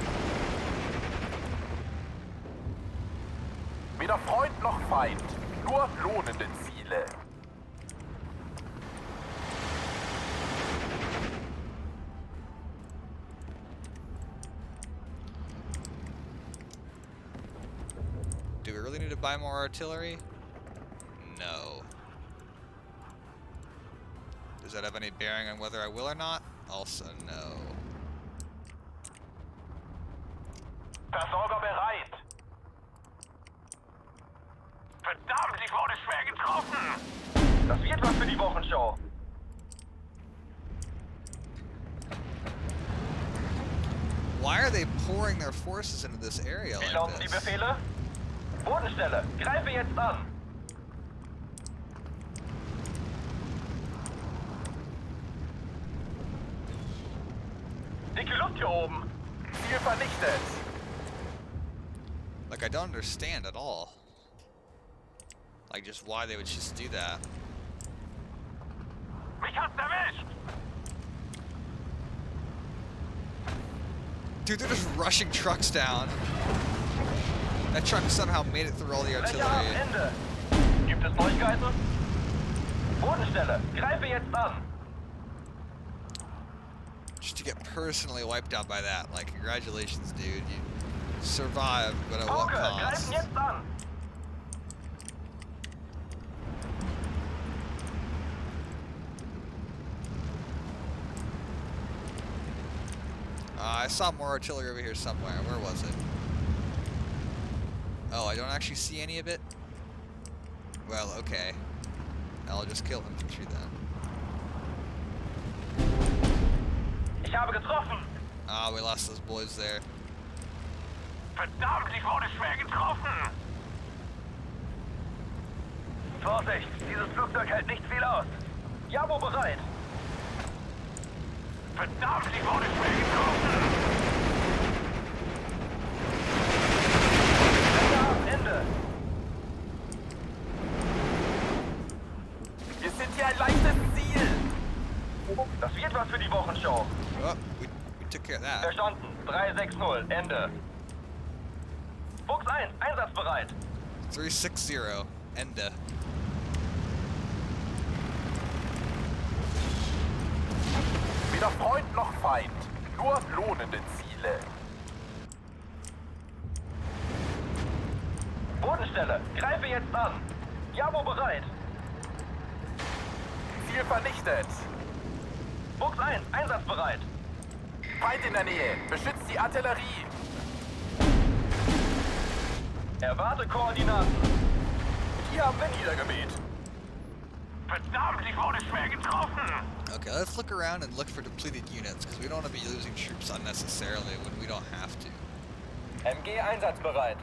B: Weder Freund noch Feind. Nur lohnende Ziele.
A: Do we really need to buy more artillery? No. Does that have any bearing on whether I will or not? Also no.
C: Versorger bereit. Verdammt, ich wurde schwer getroffen. Das wird was für die Wochenshow.
A: Why are they pouring their forces into this area
C: Wie
A: like
C: lauten die
A: this?
C: Befehle? Bodenstelle, greife jetzt an. Dicke Luft hier oben.
B: Ziel vernichtet.
A: Like, I don't understand at all. Like, just why they would just do that.
C: Mich hat's erwischt.
A: Dude, they're just rushing trucks down. That truck somehow made it through all the
C: Brecher ab,
A: artillery.
C: Ende. Gibt es Neuigkeiten? Bodenstelle, greife jetzt an.
A: Just to get personally wiped out by that. Like, congratulations, dude. You survived, but at what
C: Pauke,
A: cost?
C: greifen jetzt an.
A: I saw more artillery over here somewhere. Where was it? Oh, I don't actually see any of it? Well, okay. I'll just kill infantry then.
C: Ich habe getroffen.
A: Ah, we lost those boys there.
C: Verdammt, ich wurde schwer getroffen. Vorsicht, dieses Flugzeug hält nicht viel aus. Jabo bereit.
B: Verdammt, ich wurde schwer getroffen!
C: Ja, Ende.
B: Wir sind hier ein leichtes Ziel!
C: Das wird was für die Wochenshow.
A: Oh, we took care of that.
C: Verstanden. 360, Ende. Fuchs 1, einsatzbereit.
A: 360, Ende.
B: Weder Freund noch Feind, nur lohnende Ziele.
C: Bodenstelle, greife jetzt an. Jabo bereit.
B: Ziel vernichtet.
C: Fuchs 1, einsatzbereit.
B: Feind in der Nähe, beschützt die Artillerie.
C: Erwarte Koordinaten. Die haben wir niedergemäht.
B: Verdammt, ich wurde schwer getroffen!
A: Okay, let's look around and look for depleted units, because we don't want to be losing troops unnecessarily when we don't have to.
C: MG einsatzbereit.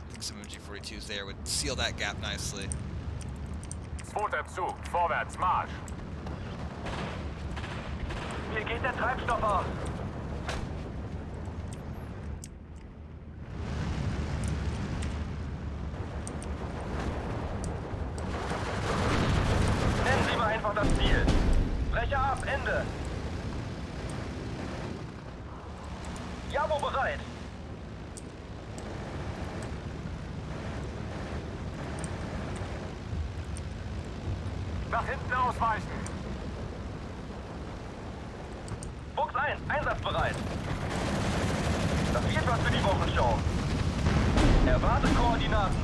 A: I think some MG42s there would seal that gap nicely.
B: Zweiter Zug, vorwärts, Marsch!
C: Hier geht der Treibstoff aus. Nennen Sie mal einfach das Ziel. Brecher ab, Ende. Jabo bereit.
B: Nach hinten ausweichen!
C: Fuchs 1, einsatzbereit. Das wird was für die Wochenshow. Erwarte Koordinaten.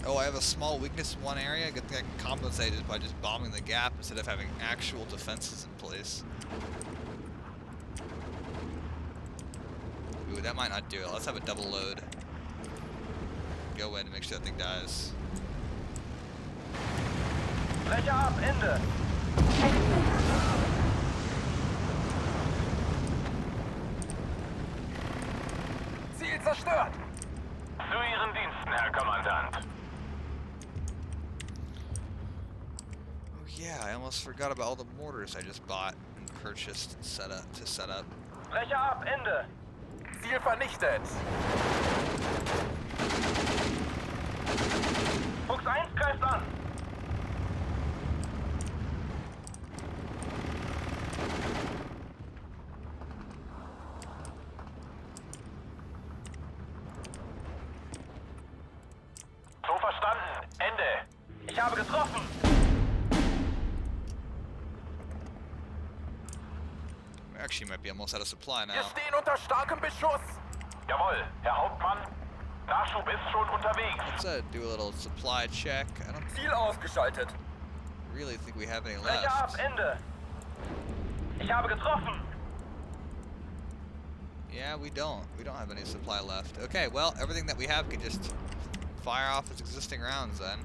A: Oh, I have a small weakness in one area. Good thing I can compensate it by just bombing the gap instead of having actual defenses in place. Ooh, that might not do it. Let's have a double load. Go in and make sure that thing dies.
C: Brecher ab, Ende.
B: Ziel zerstört! Zu Ihren Diensten, Herr Kommandant.
A: Oh yeah, I almost forgot about all the mortars I just bought and purchased and set up.
C: Brecher ab, Ende.
B: Ziel vernichtet!
C: Fuchs 1 greift an.
B: So verstanden, Ende!
C: Ich habe getroffen.
A: We actually might be almost out of supply
B: Wir
A: now.
B: stehen unter starkem Beschuss! Jawohl, Herr Hauptmann. Nachschub ist schon unterwegs.
A: Let's do a little supply check. I don't
C: Ziel ausgeschaltet.
A: really think we have any
C: Brecher ab,
A: left.
C: Ende. Ich habe getroffen.
A: Yeah, we don't. We don't have any supply left. Okay, well, everything that we have can just fire off its existing rounds then.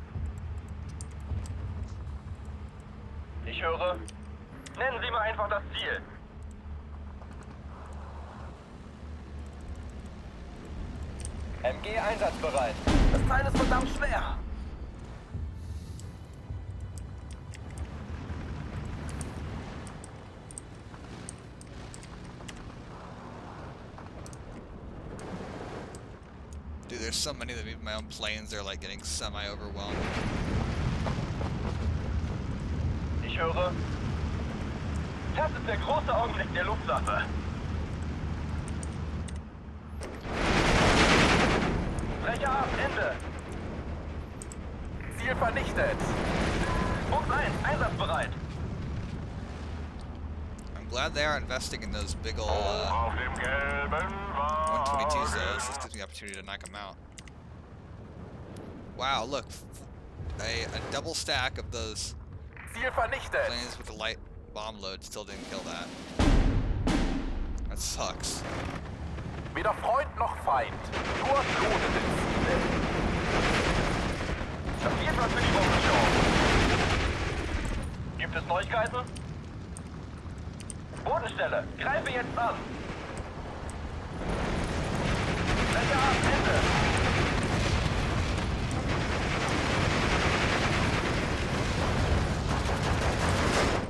C: Ich höre. Nennen Sie mal einfach das Ziel. MG einsatzbereit. Das Teil ist verdammt schwer.
A: Dude, there's so many that even my own planes are like getting semi-overwhelmed.
C: Ich höre. Das ist der große Augenblick der Luftwaffe. Brecher ab, Ende.
B: Ziel vernichtet!
C: Fuchs 1, einsatzbereit.
A: I'm glad they are investing in those big ol'
B: Auf dem gelben
A: 122s though.
B: Wagen.
A: This gives me the opportunity to knock them out. Wow, look. A double stack of those
B: Ziel vernichtet!
A: planes with the light bomb load still didn't kill that. That sucks.
B: Weder Freund noch Feind, nur lohnende Ziele.
C: Das wird was für die Wochenshow. Gibt es Neuigkeiten? Bodenstelle, greife jetzt an. Fläche ab, Ende.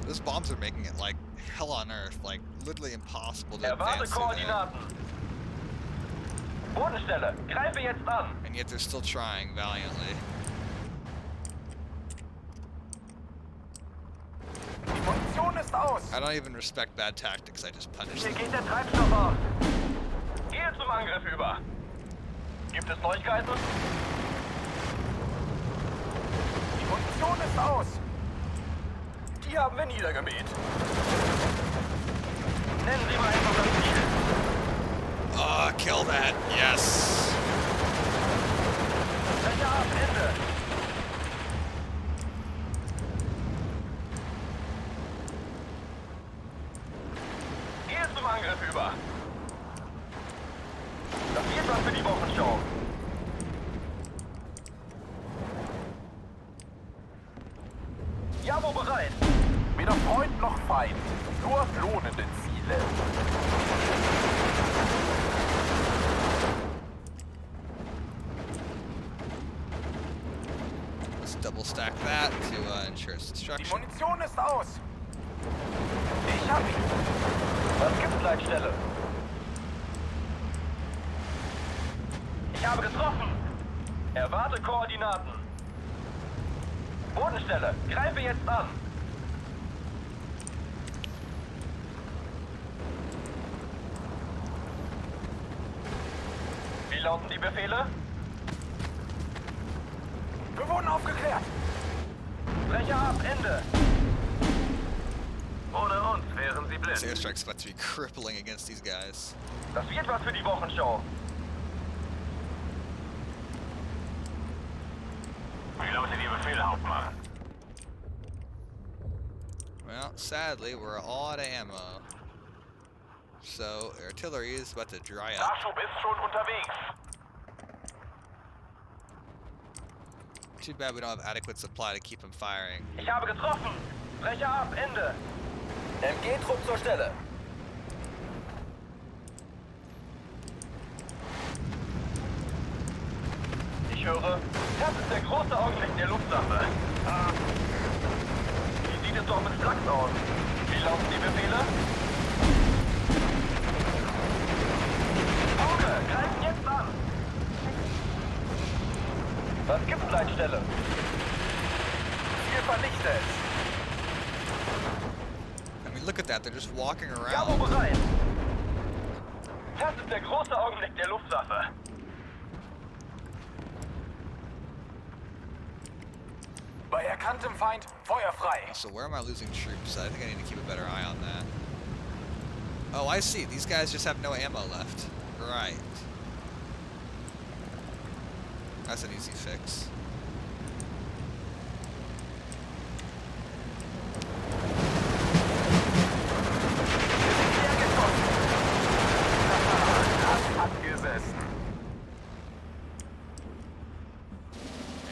A: Those bombs are making it like hell on earth, like literally impossible to
C: Erwarte
A: advance through there.
C: Koordinaten. Bodenstelle, greife jetzt an.
A: And yet they're still trying valiantly.
B: Die Munition ist aus.
A: I don't even respect bad tactics, I just punish
C: Hier
A: them.
C: geht der Treibstoff aus. Gehe zum Angriff über. Gibt es Neuigkeiten?
B: Die Munition ist aus.
C: Die haben wir niedergemäht. Nennen Sie mal einfach das Ziel.
A: Oh, kill that. Yes.
C: Fläche ab, Ende. Gehe zum Angriff über. Das geht was für die Wochenshow. Javo bereit.
B: Weder Freund noch Feind. Nur lohnende Ziele.
A: Let's double stack that to ensure its
B: Die
A: destruction.
B: Munition ist aus. Ich hab ihn.
C: Was gibt's Leitstelle? Ich habe getroffen. Erwarte Koordinaten. Bodenstelle, greife jetzt an. Wie lauten die Befehle?
B: Wir wurden aufgeklärt.
C: Breche ab, Ende. Ohne uns wären sie
A: This
C: blind.
A: airstrike's about to be crippling against these guys.
C: Das wird was für die Wochenshow. Wie lauten die Befehle, Hauptmann?
A: Well, sadly, we're all out of ammo. So, artillery is about to dry up.
B: Nachschub ist schon unterwegs.
A: Too bad we don't have adequate supply to keep them firing.
C: Ich habe getroffen. Breche ab, Ende. MG-Trupp zur Stelle. Ich höre, das ist der große Augenblick der Luftwaffe. Wie sieht es doch mit Flachs aus? Wie lauten die Befehle? Auge, greifen jetzt an! Was gibt's, Leitstelle?
B: Ziel vernichtet.
A: I mean, look at that, they're just walking
C: Javo
A: around.
C: bereit! Das ist der große Augenblick der Luftwaffe.
B: Bei erkanntem Feind, Feuer frei.
A: So where am I losing troops? I think I need to keep a better eye on that. Oh, I see. These guys just have no ammo left. Right. That's an easy fix.
B: Das hat gesessen.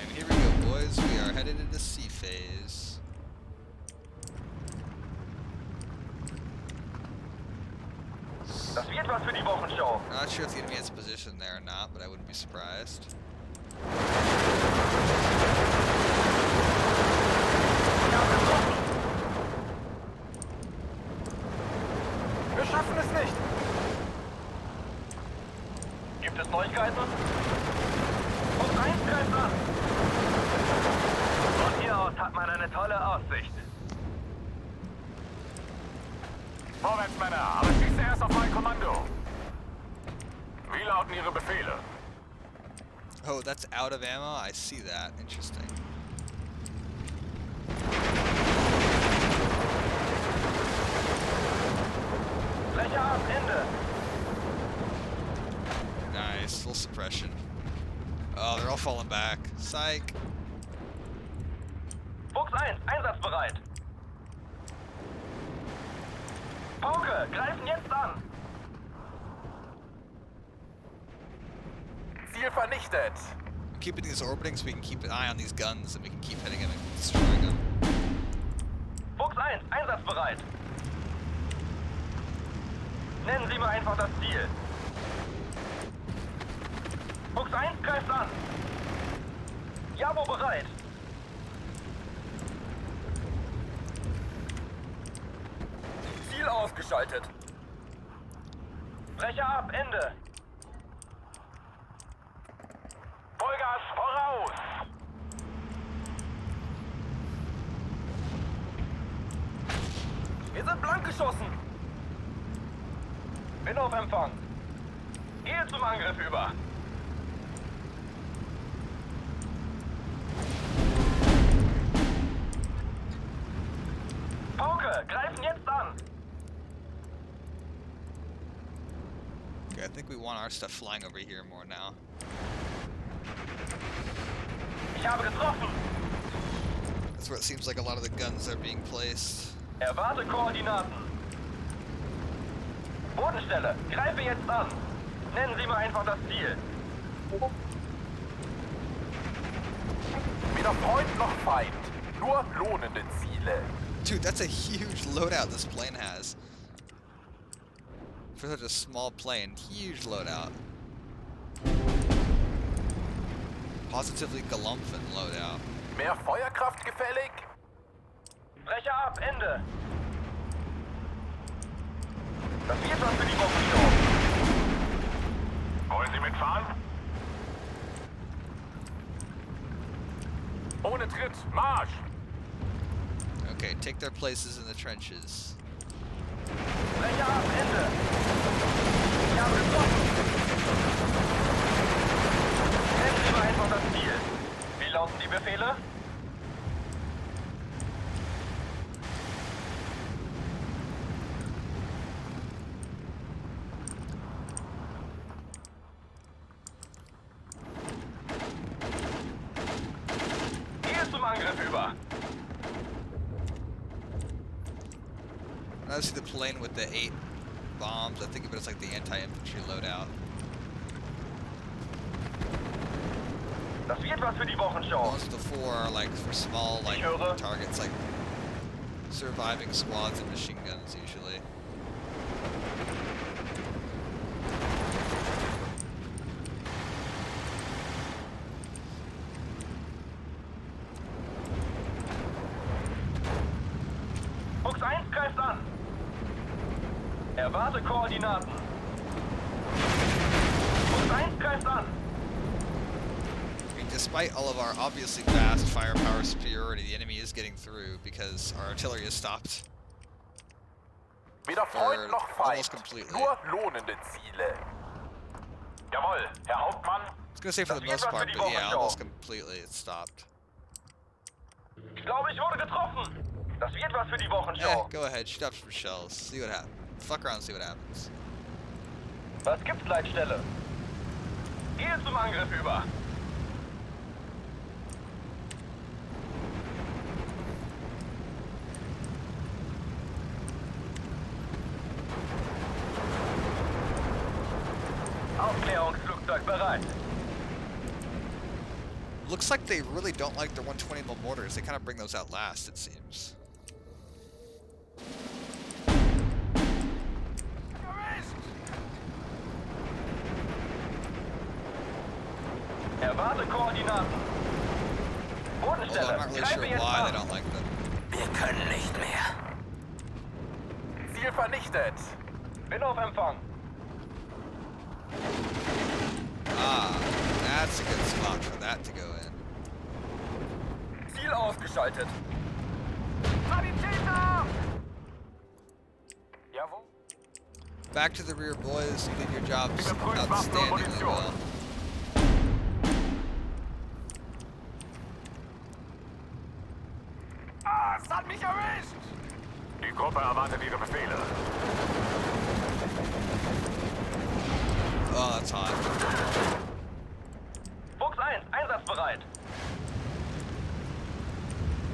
A: And here we go, boys. We are headed into C phase.
C: Das wird was für die Wochenshow.
A: Not sure if the enemy has a position there or not, but I wouldn't be surprised.
C: Ich habe getroffen.
B: Wir schaffen es nicht.
C: Gibt es Neuigkeiten? Und eins greift an. Von hier aus hat man eine tolle Aussicht.
B: Vorwärts, Männer, aber schießt erst auf mein Kommando. Wie lauten Ihre Befehle?
A: Oh, that's out of ammo? I see that. Interesting.
C: Fläche ab, Ende.
A: Nice. Full suppression. Oh, they're all falling back. Psych.
C: Fuchs 1, einsatzbereit. Pauke, greifen jetzt an.
B: Ziel vernichtet.
A: Keeping these orbiting so we can keep an eye on these guns and we can keep hitting them and destroying them.
C: Fuchs 1, einsatzbereit. Nennen Sie mir einfach das Ziel. Fuchs 1 greift an. Jabo bereit. Ziel ausgeschaltet. Brecher ab, Ende.
B: Vollgas voraus!
C: Wir sind blank geschossen. Bin auf Empfang. Gehe zum Angriff über. Pauke, greifen jetzt an.
A: Okay, I think we want our stuff flying over here more now.
C: Ich habe getroffen.
A: That's where it seems like a lot of the guns are being placed.
C: Erwarte Koordinaten. Bodenstelle, greife jetzt an. Nennen Sie mir einfach das Ziel.
B: Weder Freund noch Feind. Nur lohnende Ziele.
A: Dude, that's a huge loadout this plane has. For such a small plane, huge loadout. Positively galumphant loadout.
B: Mehr Feuerkraft gefällig?
C: Brecher ab, Ende. Das wird was für die Wochenshow.
B: Wollen Sie mitfahren? Ohne Tritt, Marsch!
A: Okay, take their places in the trenches.
C: Brecher ab, Ende. Ich habe getroffen. Nennen Sie mir einfach das Ziel. Wie lauten die Befehle? Gehe zum Angriff über.
A: I see the plane with the 8 bombs. I think of it as like the anti-infantry loadout.
C: Das wird was für die Wochenshow.
A: Most of the 4 are like for small like
C: höre.
A: targets, like surviving squads and machine guns usually.
C: Fuchs 1 greift an. Erwarte Koordinaten. Fuchs 1 greift an.
A: I mean, despite all of our obviously vast firepower superiority, the enemy is getting through because our artillery is stopped.
B: Weder Freund noch Feind.
A: Almost completely.
B: Nur lohnende Ziele. Jawohl, Herr Hauptmann.
A: I was gonna say for the most part, but yeah, almost completely it's stopped.
C: Ich glaube, ich wurde getroffen. Das wird was für die Wochenshow.
A: Go ahead, shoot up some shells, see what happens. Fuck around and see what happens.
C: Was gibt's, Leitstelle? Gehe zum Angriff über. Aufklärungsflugzeug bereit.
A: Looks like they really don't like their 120mm mortars. They kind of bring those out last, it seems.
C: Erwarte Koordinaten.
A: Although I'm
C: Bodenstelle,
A: not really
C: greife
A: sure
C: jetzt
A: why they
C: an.
A: don't like them.
C: Wir können nicht mehr.
B: Ziel vernichtet.
C: Bin auf Empfang.
A: Ah, that's a good spot for that to go in.
C: Ziel ausgeschaltet.
B: Sanitäter! Jawohl.
A: Back to the rear, boys. You did your jobs
B: Überprüft Waffen und
A: outstandingly
B: Munition.
A: well.
B: Ah, es hat mich erwischt! Die Gruppe erwartet ihre Befehle.
A: Oh, that's hot.
C: Fuchs 1, einsatzbereit.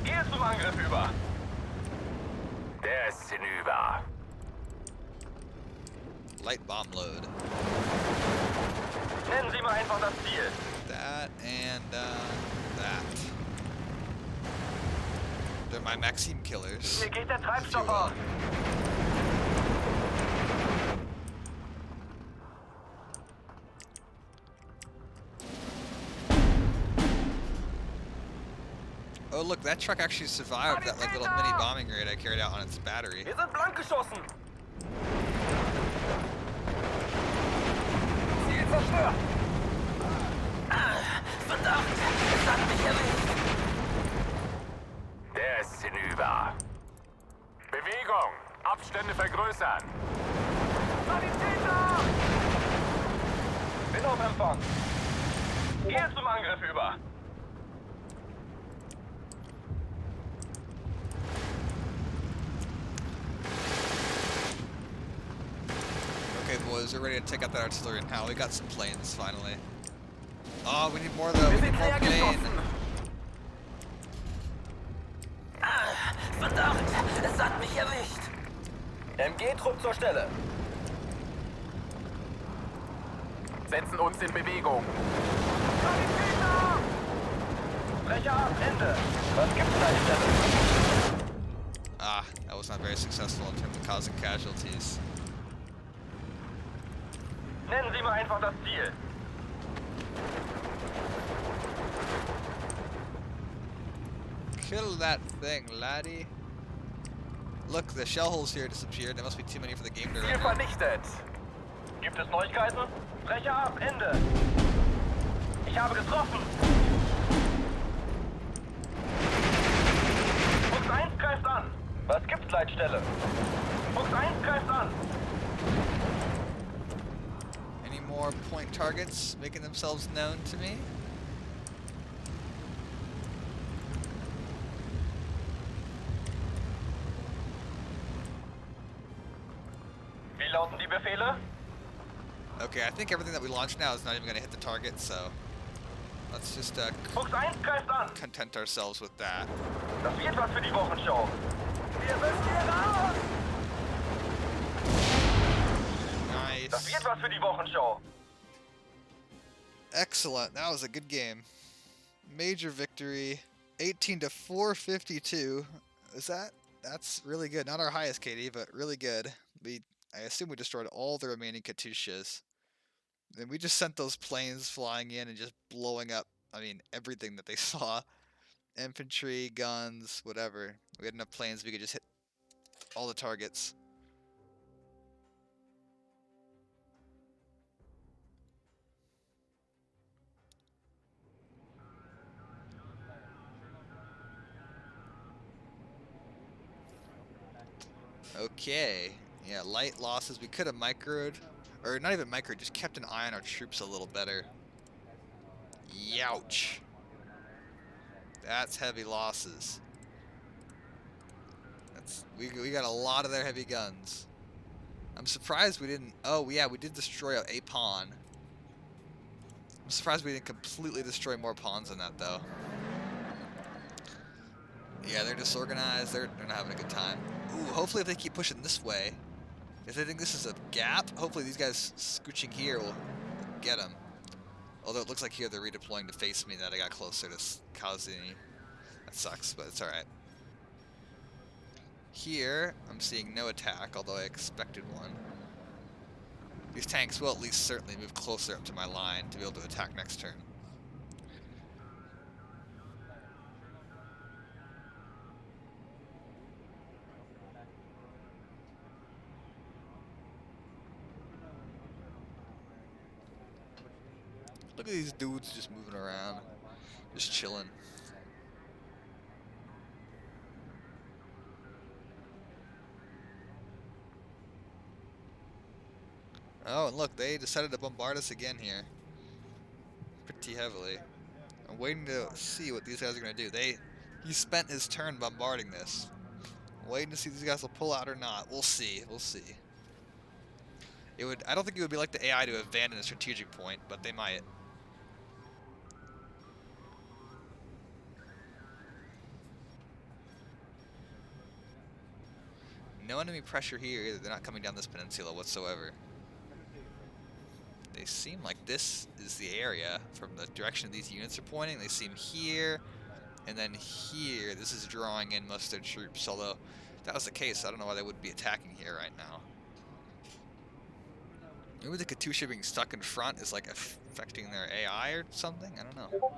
C: Gehe zum Angriff über.
B: Der ist hinüber.
A: Light bomb load.
C: Nennen Sie mir einfach das Ziel.
A: That and that. They're my Maxim killers.
C: Hier geht der
A: if you
C: Treibstoff
A: will.
C: aus.
A: Oh look, that truck actually survived that like little mini bombing raid I carried out on its battery.
C: Wir sind blank geschossen. Ziel zerstört.
D: Verdammt! Es hat mich erwischt!
B: Der ist hinüber. Bewegung. Abstände vergrößern.
C: Sanitäter! Bin auf Empfang. Gehe zum Angriff über.
A: Okay, boys, we're ready to take out that artillery now. We got some planes finally. Oh, we need more though. We need more plane.
D: Verdammt! Es hat mich erwischt!
C: MG-Trupp zur Stelle.
B: Setzen uns in Bewegung.
C: Brecher ab, Ende. Was gibt's an der Stelle?
A: Ah, that was not very successful in terms of causing casualties.
C: Nennen Sie mir einfach das Ziel.
A: Kill that thing, laddie. Look, the shell holes here disappeared. There must be too many for the game to
C: Ziel
A: render.
C: vernichtet. Gibt es Neuigkeiten? Brecher ab, Ende. Ich habe getroffen. Fuchs 1 greift an. Was gibt's, Leitstelle? Fuchs 1 greift an.
A: Any more point targets making themselves known to me?
C: Wie lauten die Befehle?
A: Okay, I think everything that we launched now is not even going to hit the target, so let's just
C: Fuchs 1 greift an.
A: content ourselves with that.
C: Das wird was für die Wochenschau. Wir müssen hier raus. Das
A: Nice.
C: wird was für die Wochenschau.
A: Excellent. That was a good game. Major victory. 18 to 452. That's really good. Not our highest KD, but really good. I assume we destroyed all the remaining Katyushas. And we just sent those planes flying in and just blowing up, I mean, everything that they saw. Infantry, guns, whatever. We had enough planes we could just hit all the targets. Okay. Yeah, light losses. We could have microed, or not even microed, just kept an eye on our troops a little better. Youch. That's heavy losses. We got a lot of their heavy guns. I'm surprised we didn't. Oh yeah, we did destroy a pawn. I'm surprised we didn't completely destroy more pawns than that though. Yeah, they're disorganized. They're not having a good time. Ooh, hopefully if they keep pushing this way, if they think this is a gap, hopefully these guys scooching here will get them. Although it looks like here they're redeploying to face me that I got closer to Kazini. That sucks, but it's alright. Here, I'm seeing no attack, although I expected one. These tanks will at least certainly move closer up to my line to be able to attack next turn. Look at these dudes just moving around, just chilling. Oh, and look, they decided to bombard us again here. Pretty heavily. I'm waiting to see what these guys are going to do. He spent his turn bombarding this. I'm waiting to see if these guys will pull out or not. We'll see. We'll see. I don't think it would be like the AI to abandon a strategic point, but they might. No enemy pressure here either. They're not coming down this peninsula whatsoever. They seem like this is the area from the direction these units are pointing. They seem here, and then here. This is drawing in most of their troops, although if that was the case, I don't know why they wouldn't be attacking here right now. Maybe the Katyusha being stuck in front is like affecting their AI or something? I don't know.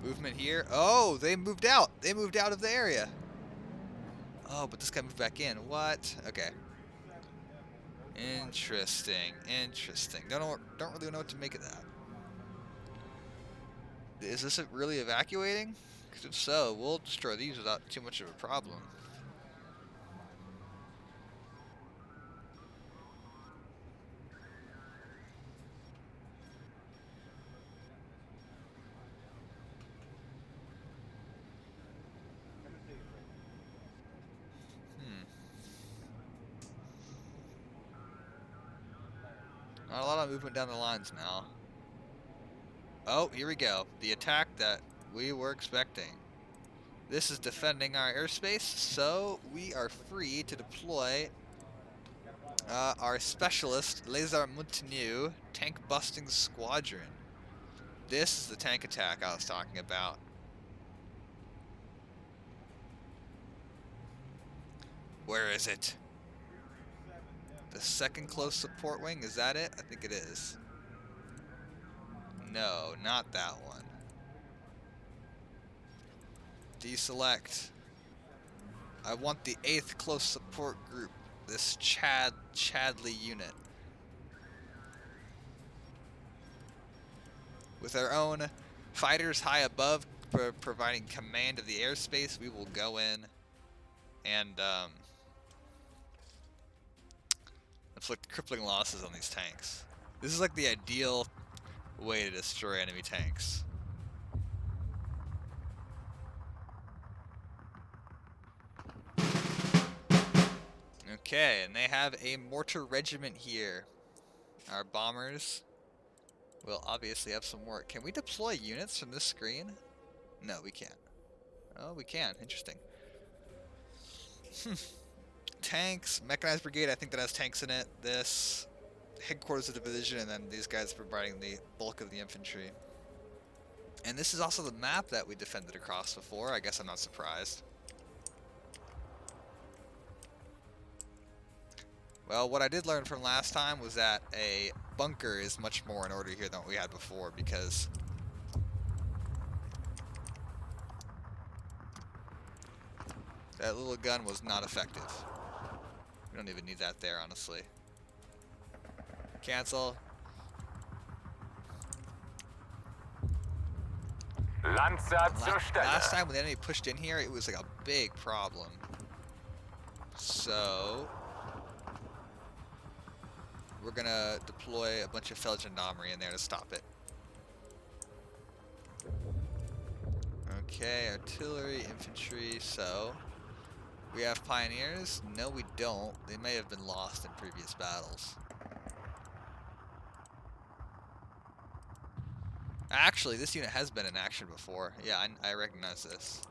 A: Movement here. Oh, they moved out. They moved out of the area. Oh, but this guy moved back in. What? Okay. Interesting. Interesting. Don't really know what to make of that. Is this really evacuating? Because if so, we'll destroy these without too much of a problem. Not a lot of movement down the lines now. Oh, here we go. The attack that we were expecting. This is defending our airspace, so we are free to deploy our specialist, Laser Montenu, tank busting squadron. This is the tank attack I was talking about. Where is it? The second close support wing, is that it? I think it is. No, not that one. Deselect. I want the 8th close support group, this Chadley unit. With our own fighters high above providing command of the airspace, we will go in and inflict crippling losses on these tanks. This is like the ideal way to destroy enemy tanks. Okay, and they have a mortar regiment here. Our bombers will obviously have some work. Can we deploy units from this screen? No, we can't. Oh, we can. Interesting. Tanks, mechanized brigade, I think that has tanks in it. This, headquarters of the division, and then these guys providing the bulk of the infantry. And this is also the map that we defended across before. I guess I'm not surprised. Well, what I did learn from last time was that a bunker is much more in order here than what we had before, because that little gun was not effective. We don't even need that there, honestly. Cancel.
B: Landsat zur Stelle.
A: Last time when the enemy pushed in here, it was like a big problem. So we're gonna deploy a bunch of Feldgendarmerie in there to stop it. Okay, artillery, infantry, so we have pioneers? No, we don't. They may have been lost in previous battles. Actually, this unit has been in action before. Yeah, I recognize this.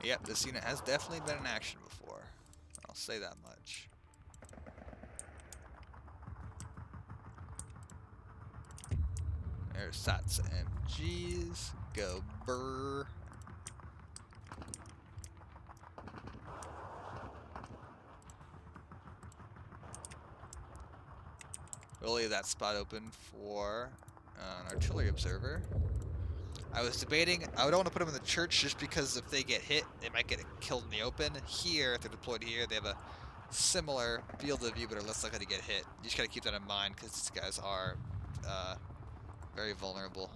A: Yep, this unit has definitely been in action before. I'll say that much. There's Sats MGs. Go burr. We'll leave that spot open for an artillery observer. I was debating, I don't want to put them in the church just because if they get hit, they might get killed in the open. Here, if they're deployed here, they have a similar field of view, but are less likely to get hit. You just got to keep that in mind because these guys are very vulnerable.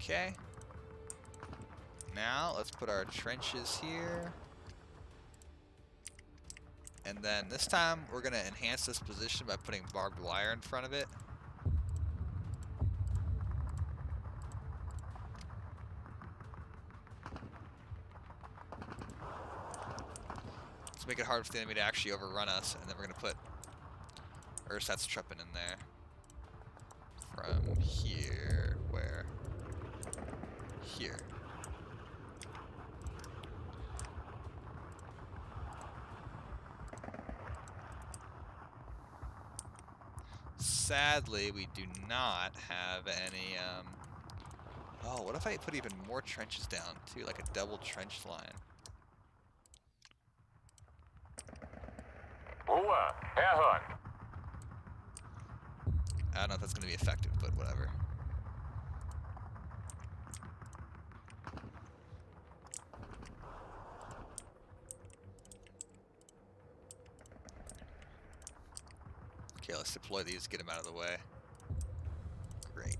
A: Okay. Now let's put our trenches here. And then this time we're going to enhance this position by putting barbed wire in front of it. Let's make it hard for the enemy to actually overrun us, and then we're going to put Ursat's Truppen in there from here. Where? Here. Sadly, we do not have any, oh, what if I put even more trenches down, too? Like a double trench line.
B: Ruhe, herhören.
A: I don't know if that's going to be effective, but whatever. Okay, let's deploy these, get them out of the way. Great.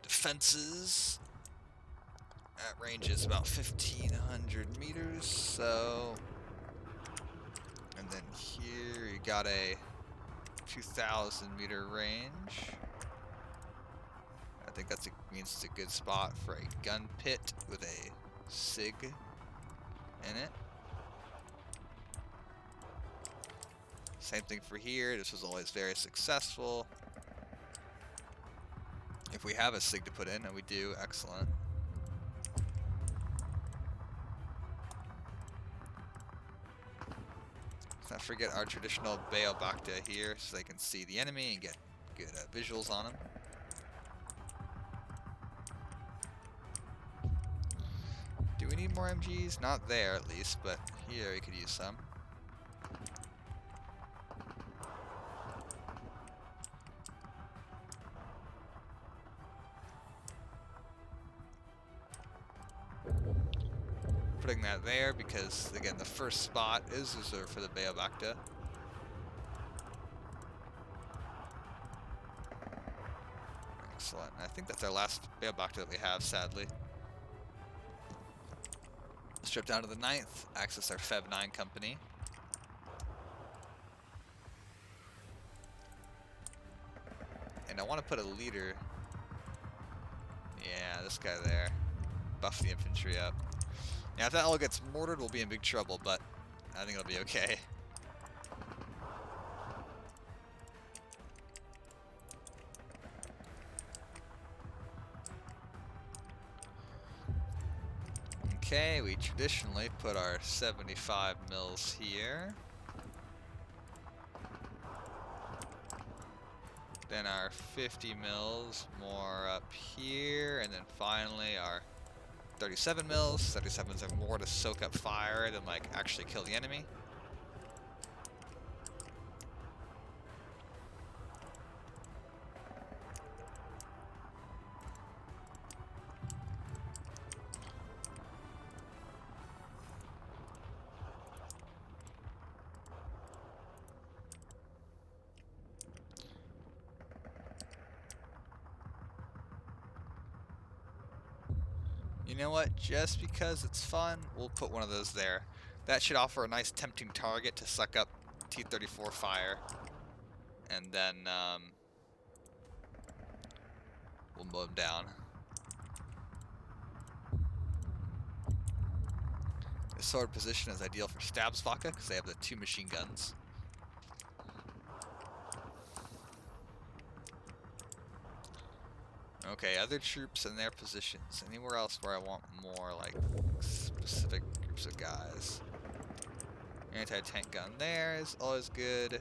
A: Defenses. That range is about 1,500 meters, so... And then here you got a 2,000 meter range. I think that's means it's a good spot for a gun pit with a SIG in it. Same thing for here. This was always very successful. If we have a SIG to put in, and we do, excellent. Let's not forget our traditional Beobacta here, so they can see the enemy and get good visuals on them. Do we need more MGs? Not there, at least, but here we could use some. Putting that there because, again, the first spot is reserved for the Beobacta. Excellent. I think that's our last Beobacta that we have, sadly. Strip down to the 9th, access our VII company. And I want to put a leader. Yeah, this guy there. Buff the infantry up. Yeah, if that all gets mortared, we'll be in big trouble, but I think it'll be okay. Okay, we traditionally put our 75 mils here. Then our 50 mils more up here, and then finally our 37 mils. 37s are more to soak up fire than like actually kill the enemy. You know what? Just because it's fun, we'll put one of those there. That should offer a nice tempting target to suck up T-34 fire. And then we'll mow them down. This sort of position is ideal for Stabsvaka because they have the 2 machine guns. Okay, other troops in their positions. Anywhere else where I want more, like, specific groups of guys. Anti-tank gun there is always good.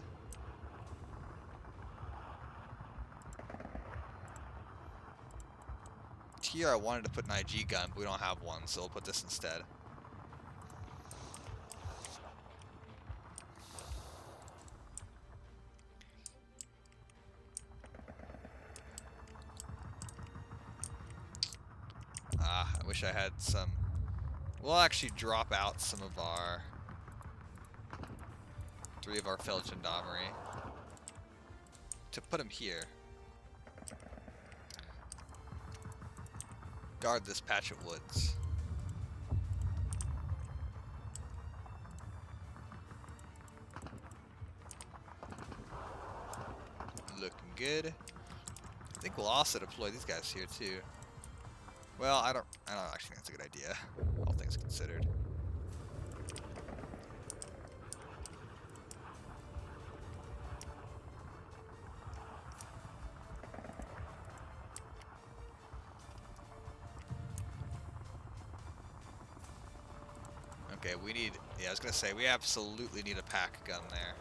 A: Here I wanted to put an IG gun, but we don't have one, so we'll put this instead. I wish I had some. We'll actually drop out some of our 3 of our Feldgendarmerie to put them here. Guard this patch of woods. Looking good. I think we'll also deploy these guys here too. Well, I don't actually think that's a good idea, all things considered. Okay, we need, yeah, I was gonna say, we absolutely need a pack gun there.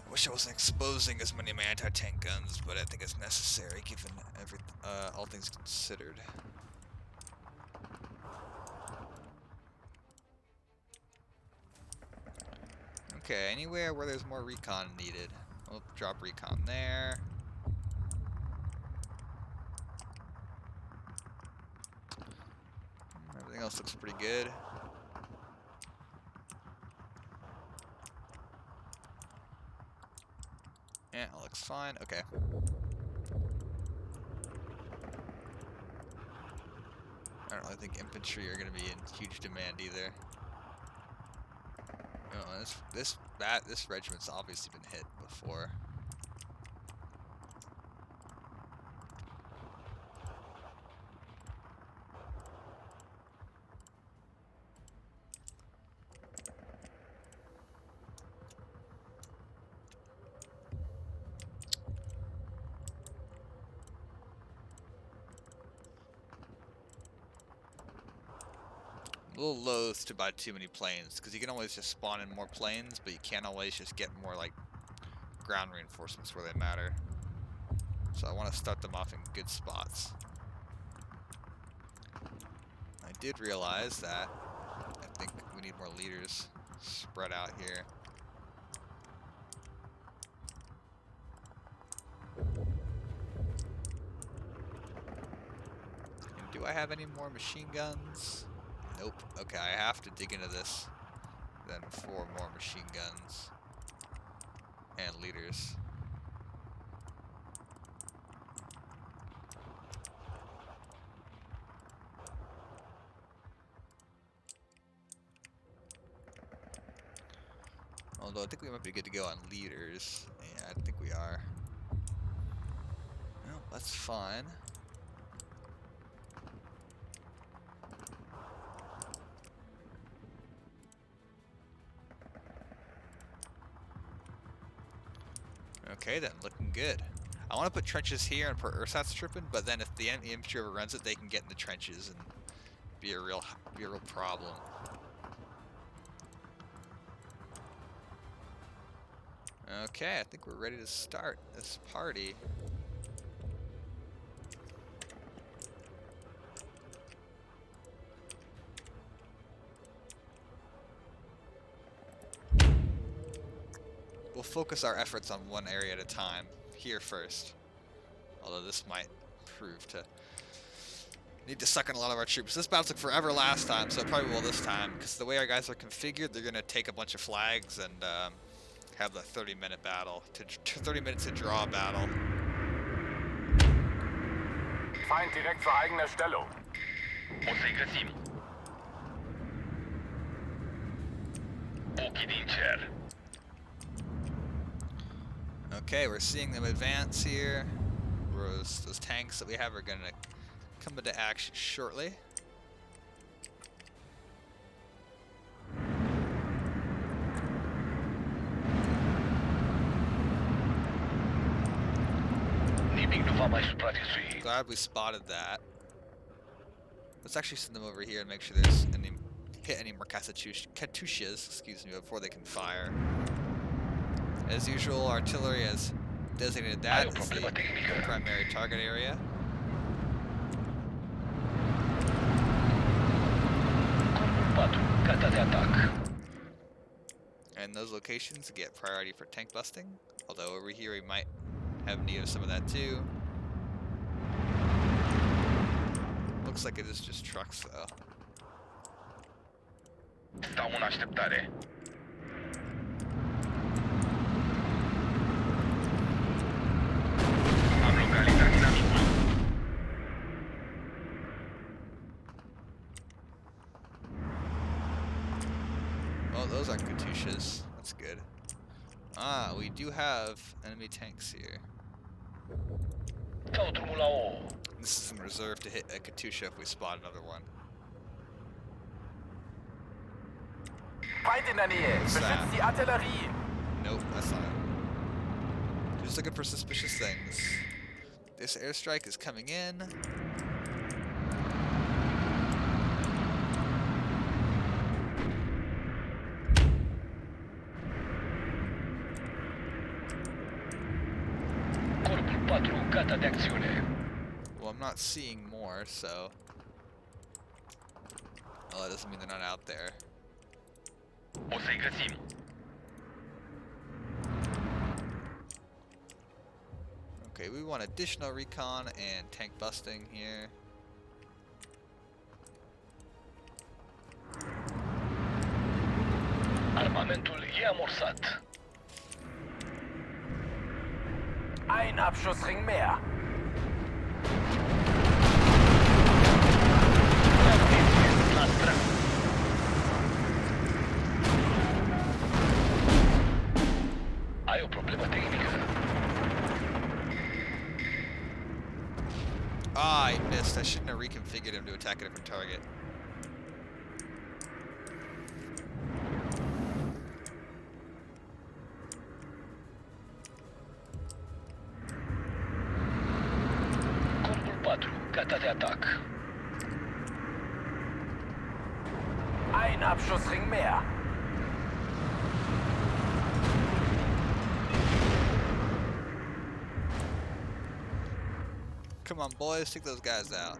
A: I wish I wasn't exposing as many of my anti-tank guns, but I think it's necessary given all things considered. Okay, anywhere where there's more recon needed. We'll drop recon there. Everything else looks pretty good. Yeah, it looks fine. Okay. I don't really think infantry are going to be in huge demand either. Oh, this regiment's obviously been hit before. A little loath to buy too many planes, because you can always just spawn in more planes, but you can't always just get more, like, ground reinforcements where they matter. So I want to start them off in good spots. I did realize that I think we need more leaders spread out here. And do I have any more machine guns? Nope. Okay, I have to dig into this. Then 4 more machine guns. And leaders. Although I think we might be good to go on leaders. Yeah, I think we are. Well, that's fine. Okay then, looking good. I want to put trenches here and put ersatz tripping, but then if the enemy infantry overruns it, they can get in the trenches and be a real problem. Okay, I think we're ready to start this party. We'll focus our efforts on one area at a time, here first. Although this might prove to need to suck in a lot of our troops. This battle took forever last time, so it probably will this time, because the way our guys are configured, they're going to take a bunch of flags and have the 30-minute battle, 30 minutes to draw a battle.
B: Feind direkt vor eigener Stellung.
A: Okay, we're seeing them advance here. Those tanks that we have are going to come into action shortly. Glad we spotted that. Let's actually send them over here and make sure there's hit any more Katyushas, excuse me, before they can fire. As usual, artillery has designated that as the primary target area. And those locations get priority for tank busting, although over here we might have need of some of that too. Looks like it is just trucks though. Oh, those aren't Katyushas. That's good. Ah, we do have enemy tanks here. This is in reserve to hit a Katusha if we spot another one.
B: Feind in der Nähe.
A: What's that?
B: Beschützt die Artillerie.
A: Nope, that's not it. Just looking for suspicious things. This airstrike is coming in. Well, I'm not seeing more, so... Well, that doesn't mean they're not out there. Okay, we want additional recon and tank busting here.
C: Armamentul e amorsat.
B: Ein Abschussring mehr.
C: Ai o problemă tehnică.
A: Ah, I missed. I shouldn't have reconfigured him to attack a different target.
C: Corpul 4, gata de atac.
B: Ein Abschussring mehr.
A: Come on, boys, take those guys out.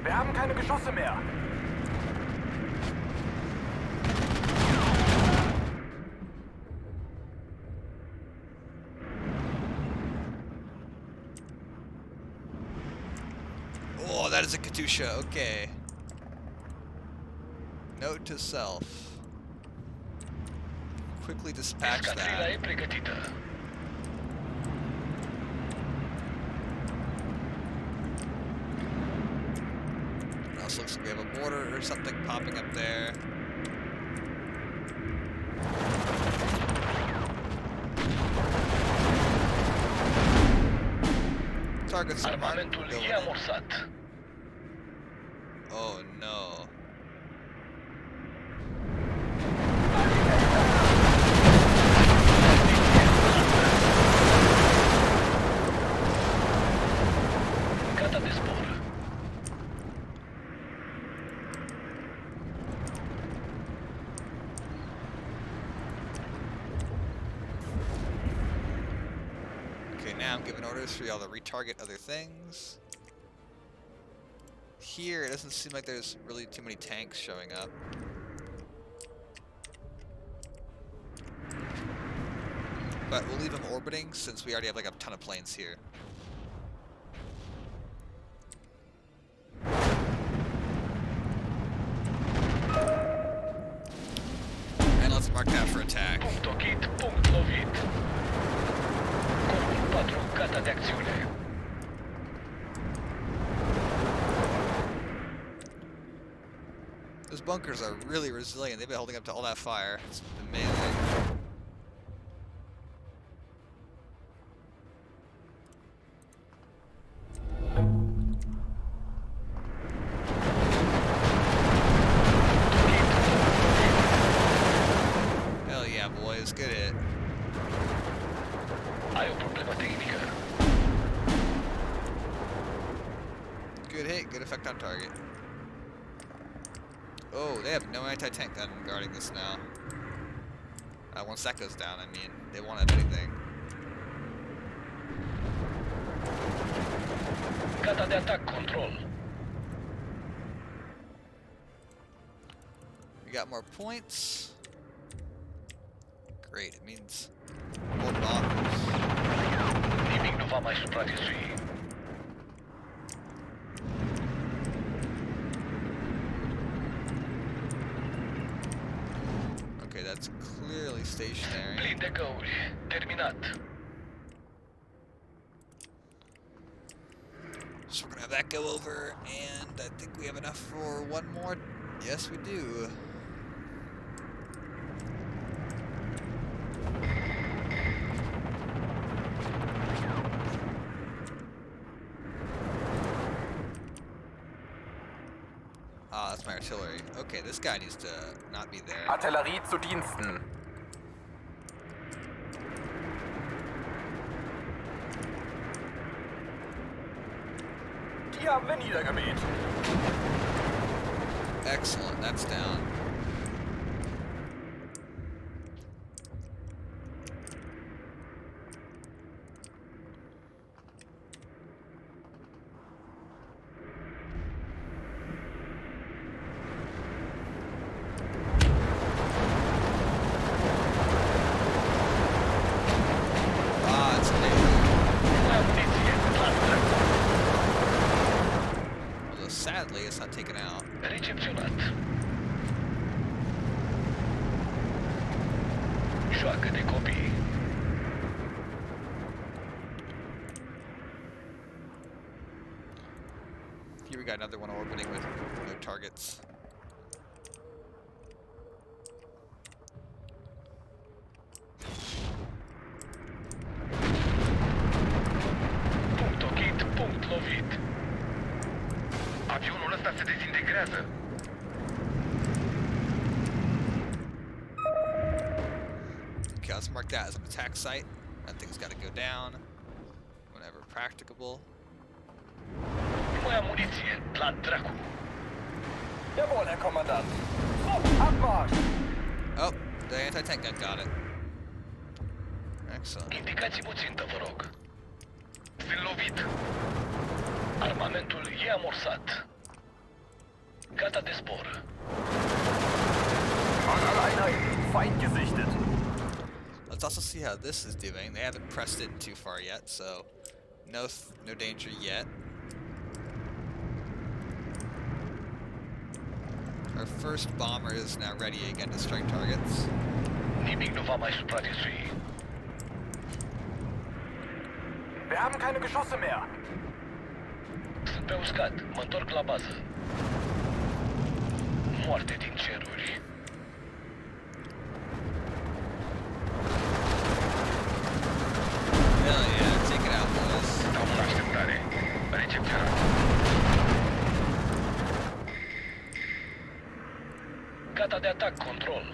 B: Wir haben keine Geschosse mehr.
A: Oh, that is a Katusha. Okay. Note to self. Quickly dispatch
C: Escadrila
A: that.
C: e pregătită.
A: It also looks like we have a mortar or something popping up there. Targets are marked.
C: Armamentul
A: Go
C: e
A: in.
C: amorsat.
A: Oh no.
C: Gata de zbor.
A: Okay, now I'm giving orders for y'all to retarget other things. Here, it doesn't seem like there's really too many tanks showing up. But we'll leave them orbiting since we already have like a ton of planes here. And let's mark that for attack.
C: Punct ochit, punct lovit. Corpul 4, gata de acțiune.
A: Those bunkers are really resilient. They've been holding up to all that fire. It's amazing. Hell yeah, boys. Good hit.
C: Ai o problemă tehnică.
A: Good hit. Good effect on target. Oh, they have no anti-tank gun guarding this now. Once that goes down, I mean, they won't have anything.
C: Gata de atac, control.
A: We got more points. Great, it means more bombers.
C: Nimic nu va mai supraviețui.
A: Okay, that's clearly stationary.
C: Plin de găuri. Terminat.
A: So we're gonna have that go over, and I think we have enough for one more Yes, we do. Ah, that's my artillery. Okay, this guy needs to not be there.
B: Artillerie zu Diensten. Die haben wir niedergemäht.
A: Excellent, that's down. Ah, it's amazing. Although sadly, it's not taken out.
C: Recepționat. Joacă de copii.
A: Here we got another one orbiting with no targets.
C: Punct ochit, punct lovit. Avionul ăsta se dezintegrează.
A: Okay, let's mark that as an attack site. That thing's got to go down whenever practicable.
C: Nu mai am muniție, la dracu.
B: Jawohl, Herr Kommandant. So, Abmarsch!
A: Oh, the anti-tank gun got it. Excellent.
C: Indicați-mă țintă, vă rog. Sunt lovit. Armamentul e amorsat. Gata de zbor.
B: An alle Einheiten, Feind gesichtet.
A: Let's also see how this is doing. They haven't pressed it too far yet, so no danger yet. Our first bomber is now ready again to strike targets.
C: Nimic nu va mai supraviețui.
B: Wir haben keine Geschosse mehr.
C: Sunt pe uscat, mă întorc la bază. Moarte din ceruri.
A: Hell yeah, take it out, boys.
C: Stau în așteptare. Recepționat. Gata de atac, control.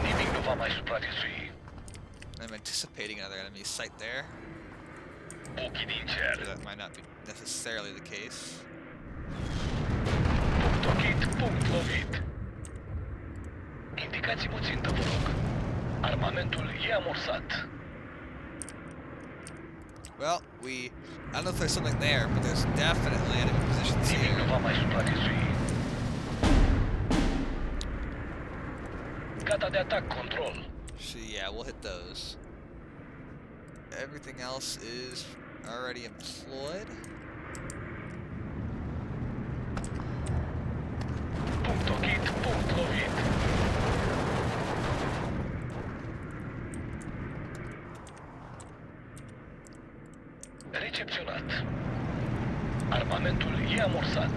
C: Nimic nu va mai supraviețui.
A: I'm anticipating another enemy site there.
C: Ochii din cer.
A: That might not be necessarily the case.
C: Punct ochit, punct lovit. Indicați-mă țintă, vă rog. Armamentul e amorsat.
A: Well, I don't know if there's something there, but there's definitely enemy positions
C: Nimic nu
A: here.
C: va mai supraviețui. Gata de atac, control.
A: So yeah, we'll hit those. Everything else is already employed.
C: Punct ochit, punct lovit. Recepționat. Armamentul e amorsat.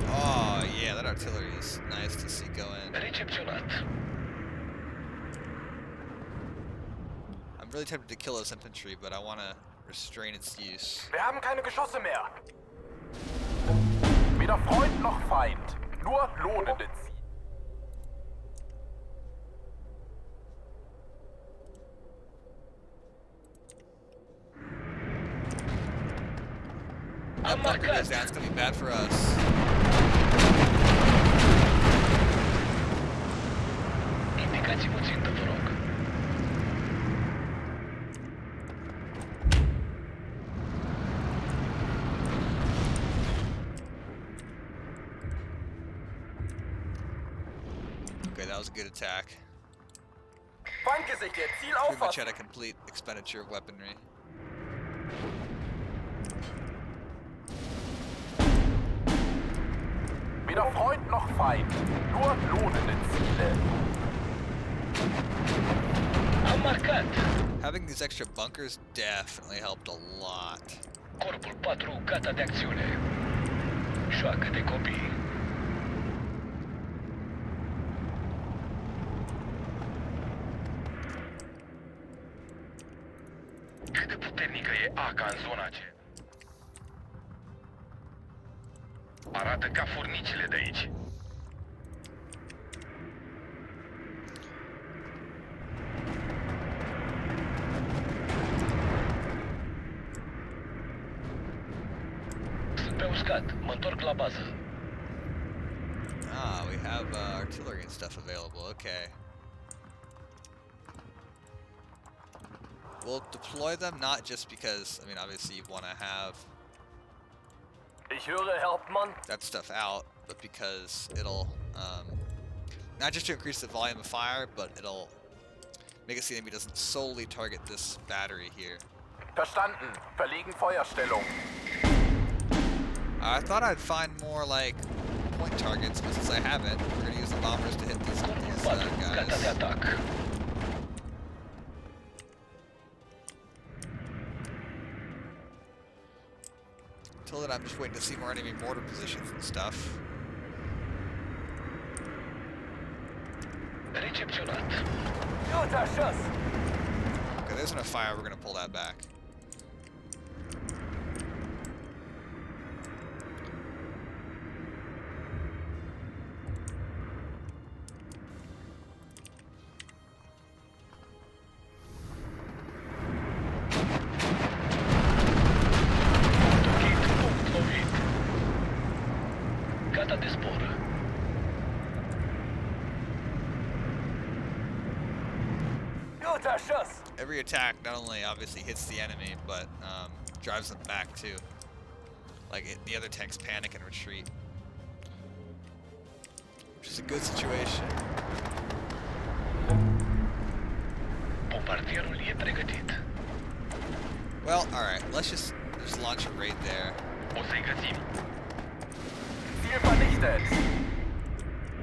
A: Oh yeah, that artillery is nice to see go in.
C: Recepționat.
A: I'm really tempted to kill this infantry, but I want to restrain its use.
B: Wir haben keine Geschosse mehr. Weder Freund noch Feind. Nur lohnende Ziele.
C: Am
A: Buckle goes
C: marcat.
A: down, it's gonna be bad for us.
C: Indicați-mă țintă, vă rog.
A: Okay, that was a good attack.
B: Feind gesichtet, Ziel
A: Pretty much
B: auffassen.
A: had a complete expenditure of weaponry.
B: Weder Freund noch Feind, nur lohnende Ziele.
A: Having these extra bunkers definitely helped a lot.
E: Corpul 4 gata de acțiune. Joacă de copii. Cât de puternică e ACA în zona aceea? Arată ca furnicile de aici. Sunt pe uscat, mă întorc la bază.
A: Ah, we have artillery and stuff available. Okay. We'll deploy them not just because, I mean, obviously you want to have
B: Ich höre, Hauptmann.
A: that stuff out, but because it'll, not just to increase the volume of fire, but it'll make it so the enemy doesn't solely target this battery here.
B: Verstanden. Verlegen Feuerstellung.
A: I thought I'd find more, like, point targets, but since I haven't, we're going to use the bombers to hit these
E: Corpul 4 gata de
A: guys.
E: atac.
A: Until then, I'm just waiting to see more enemy mortar positions and stuff.
E: Recepționat.
D: Guter Schuss!
A: Okay, there's enough fire, we're going to pull that back.
E: Punct lovit. Gata de zbor.
D: Guter Schuss!
A: Every attack not only obviously hits the enemy, but drives them back too. Like the other tanks panic and retreat, which is a good situation.
E: Bombardierul e pregătit.
A: Well, all right, let's just launch a raid there.
E: O să-i găsim.
B: Ziel vernichtet.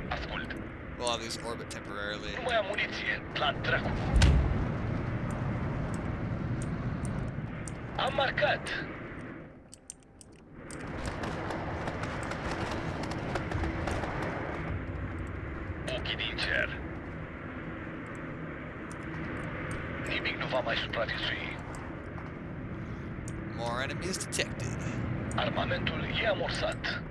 E: Ascult.
A: We'll have these orbit temporarily.
E: Nu mai am muniție. La dracu. Am marcat. Ochii din cer. Nimic nu va mai supraviețui.
A: More enemies detected.
E: Armamentul e amorsat.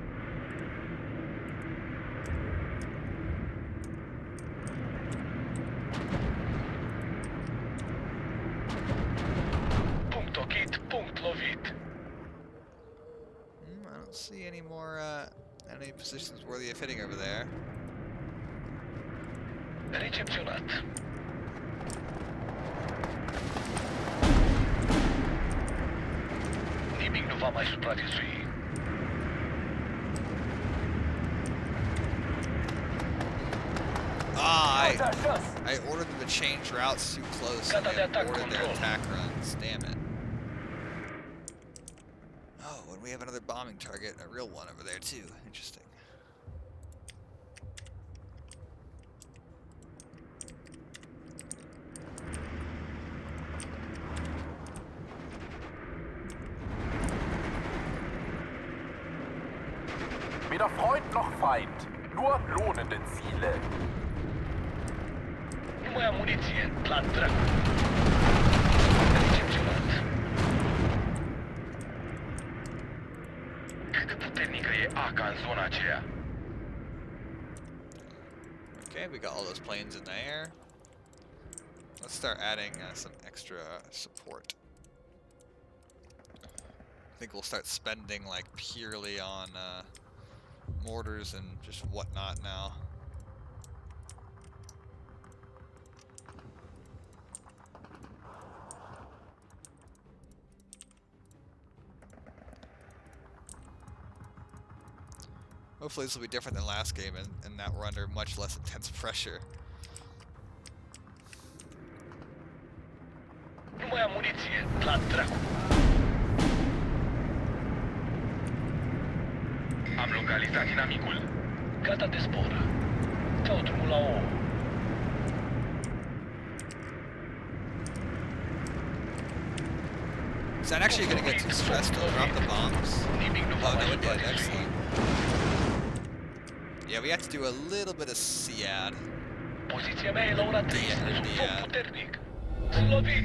E: Punct ochit, punct lovit.
A: I don't see any more enemy positions worthy of hitting over there.
E: Recepționat. Nimic nu va mai supraviețui.
A: Ah,
D: Guter Schuss!
A: I ordered them to change routes too close.
E: Gata
A: And
E: de
A: they
E: atac,
A: aborted their
E: control.
A: attack runs. Damn it. Oh, and we have another bombing target, a real one over there too. Interesting.
B: Weder Freund noch Feind, nur lohnende Ziele.
E: Nu mai am muniție. La dracu. Recepționat. Cât de puternică e ACA în zona aceea?
A: Okay, we got all those planes in the air. Let's start adding some extra support. I think we'll start spending like purely on mortars and just whatnot now. Hopefully this will be different than last game and that we're under much less intense pressure.
E: Nu mai am muniție. La dracu. localizat inamicul. Gata de zbor. Dau drumul la O.
A: Is that actually going to get too stressed to drop the bombs? Oh, no, it did. Excellent. Yeah, we have to do a little bit of SIAD.
E: Poziția mea e la ora 3, sunt un foc puternic. Sunt lovit.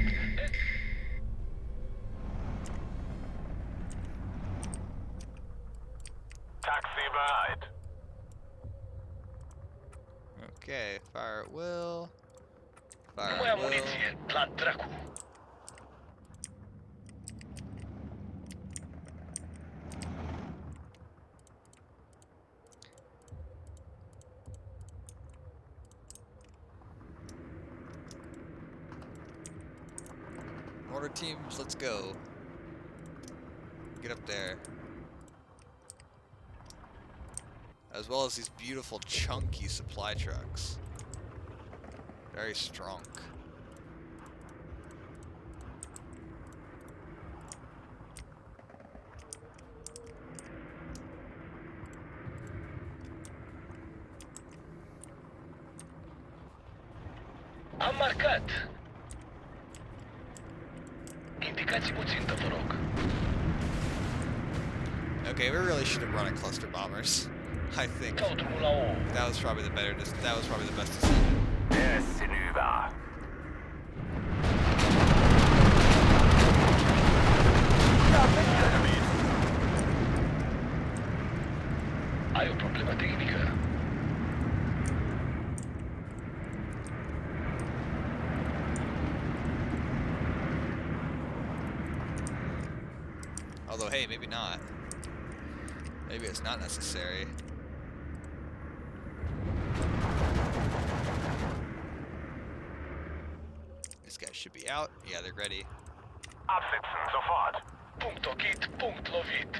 B: Taxi bereit.
A: Okay, fire at will.
E: Nu
A: Fire
E: mai
A: at
E: am
A: will.
E: muniție. La dracu.
A: Mortar teams, let's go. Get up there. As well as these beautiful chunky supply trucks. Very strong.
E: Am marcat. Indicați-mi o țintă, vă rog.
A: Okay, we really should have run a cluster bombers. I think
E: Dau drumul la O.
A: that was probably the that was probably the best decision.
B: Er ist hinüber.
E: Ai o problemă tehnică.
A: Although, hey, maybe not. Maybe it's not necessary. These guys should be out. Yeah, they're ready.
B: Absitzen, sofort.
E: Punct ochit, punct lovit.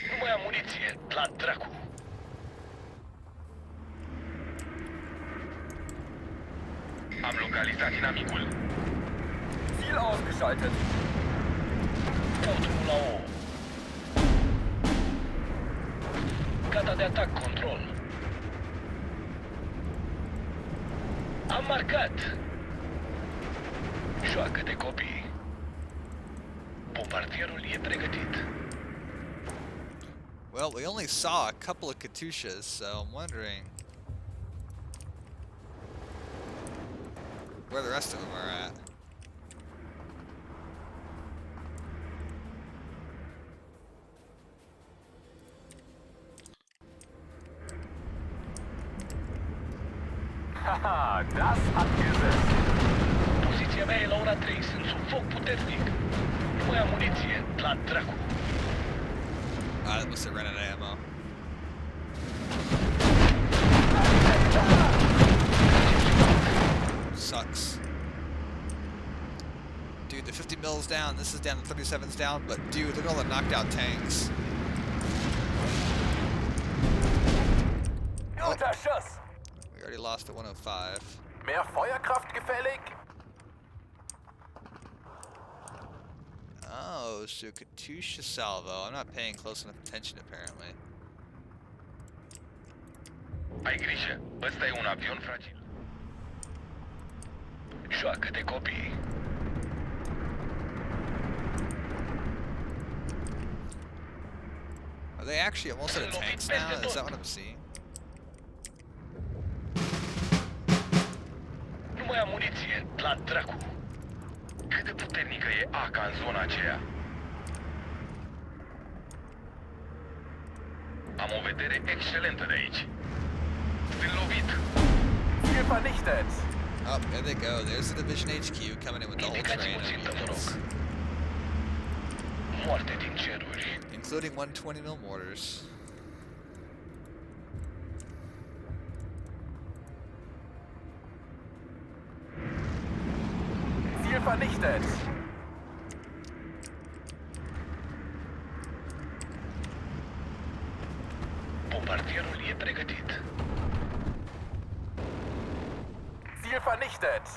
E: Nu mai am muniție. La dracu. Am localizat inamicul.
D: Ziel ausgeschaltet.
E: Dau drumul la O. Gata de atac, control. Am marcat. Joacă de copii. Bombardierul e pregătit.
A: Well, we only saw a couple of Katyushas, so I'm wondering where the rest of them are at.
B: Haha, das hat gesessen.
E: Poziția mea e la ora 3, sunt sub foc puternic. Nu mai am muniție. La dracu.
A: Ah, that must have run out of ammo. Sucks. Dude, the 50 mil's down, this is down, the 37's down, but dude, look at all the knocked out tanks.
D: Guter Schuss.
A: We already lost at 105.
B: Mehr Feuerkraft gefällig?
A: Oh, so Katyusha salvo. I'm not paying close enough attention apparently.
E: Ai grijă, ăsta e un avion fragil. Joacă de copii.
A: Are they actually almost out of tanks now? Is that what I'm seeing?
E: Nu mai am muniție. La dracu. Cât de puternică e AK în zona aceea? Am o vedere excelentă de aici. Sunt lovit.
B: Ziel vernichtet.
A: Oh, there they go. There's the Division HQ coming in with the whole
E: Indicați-mi
A: train
E: o
A: of
E: țintă, vă
A: units,
E: rog. Moarte din ceruri.
A: including 120 mil mortars.
B: Ziel vernichtet.
E: Bombardierul e pregătit.
B: Ziel vernichtet.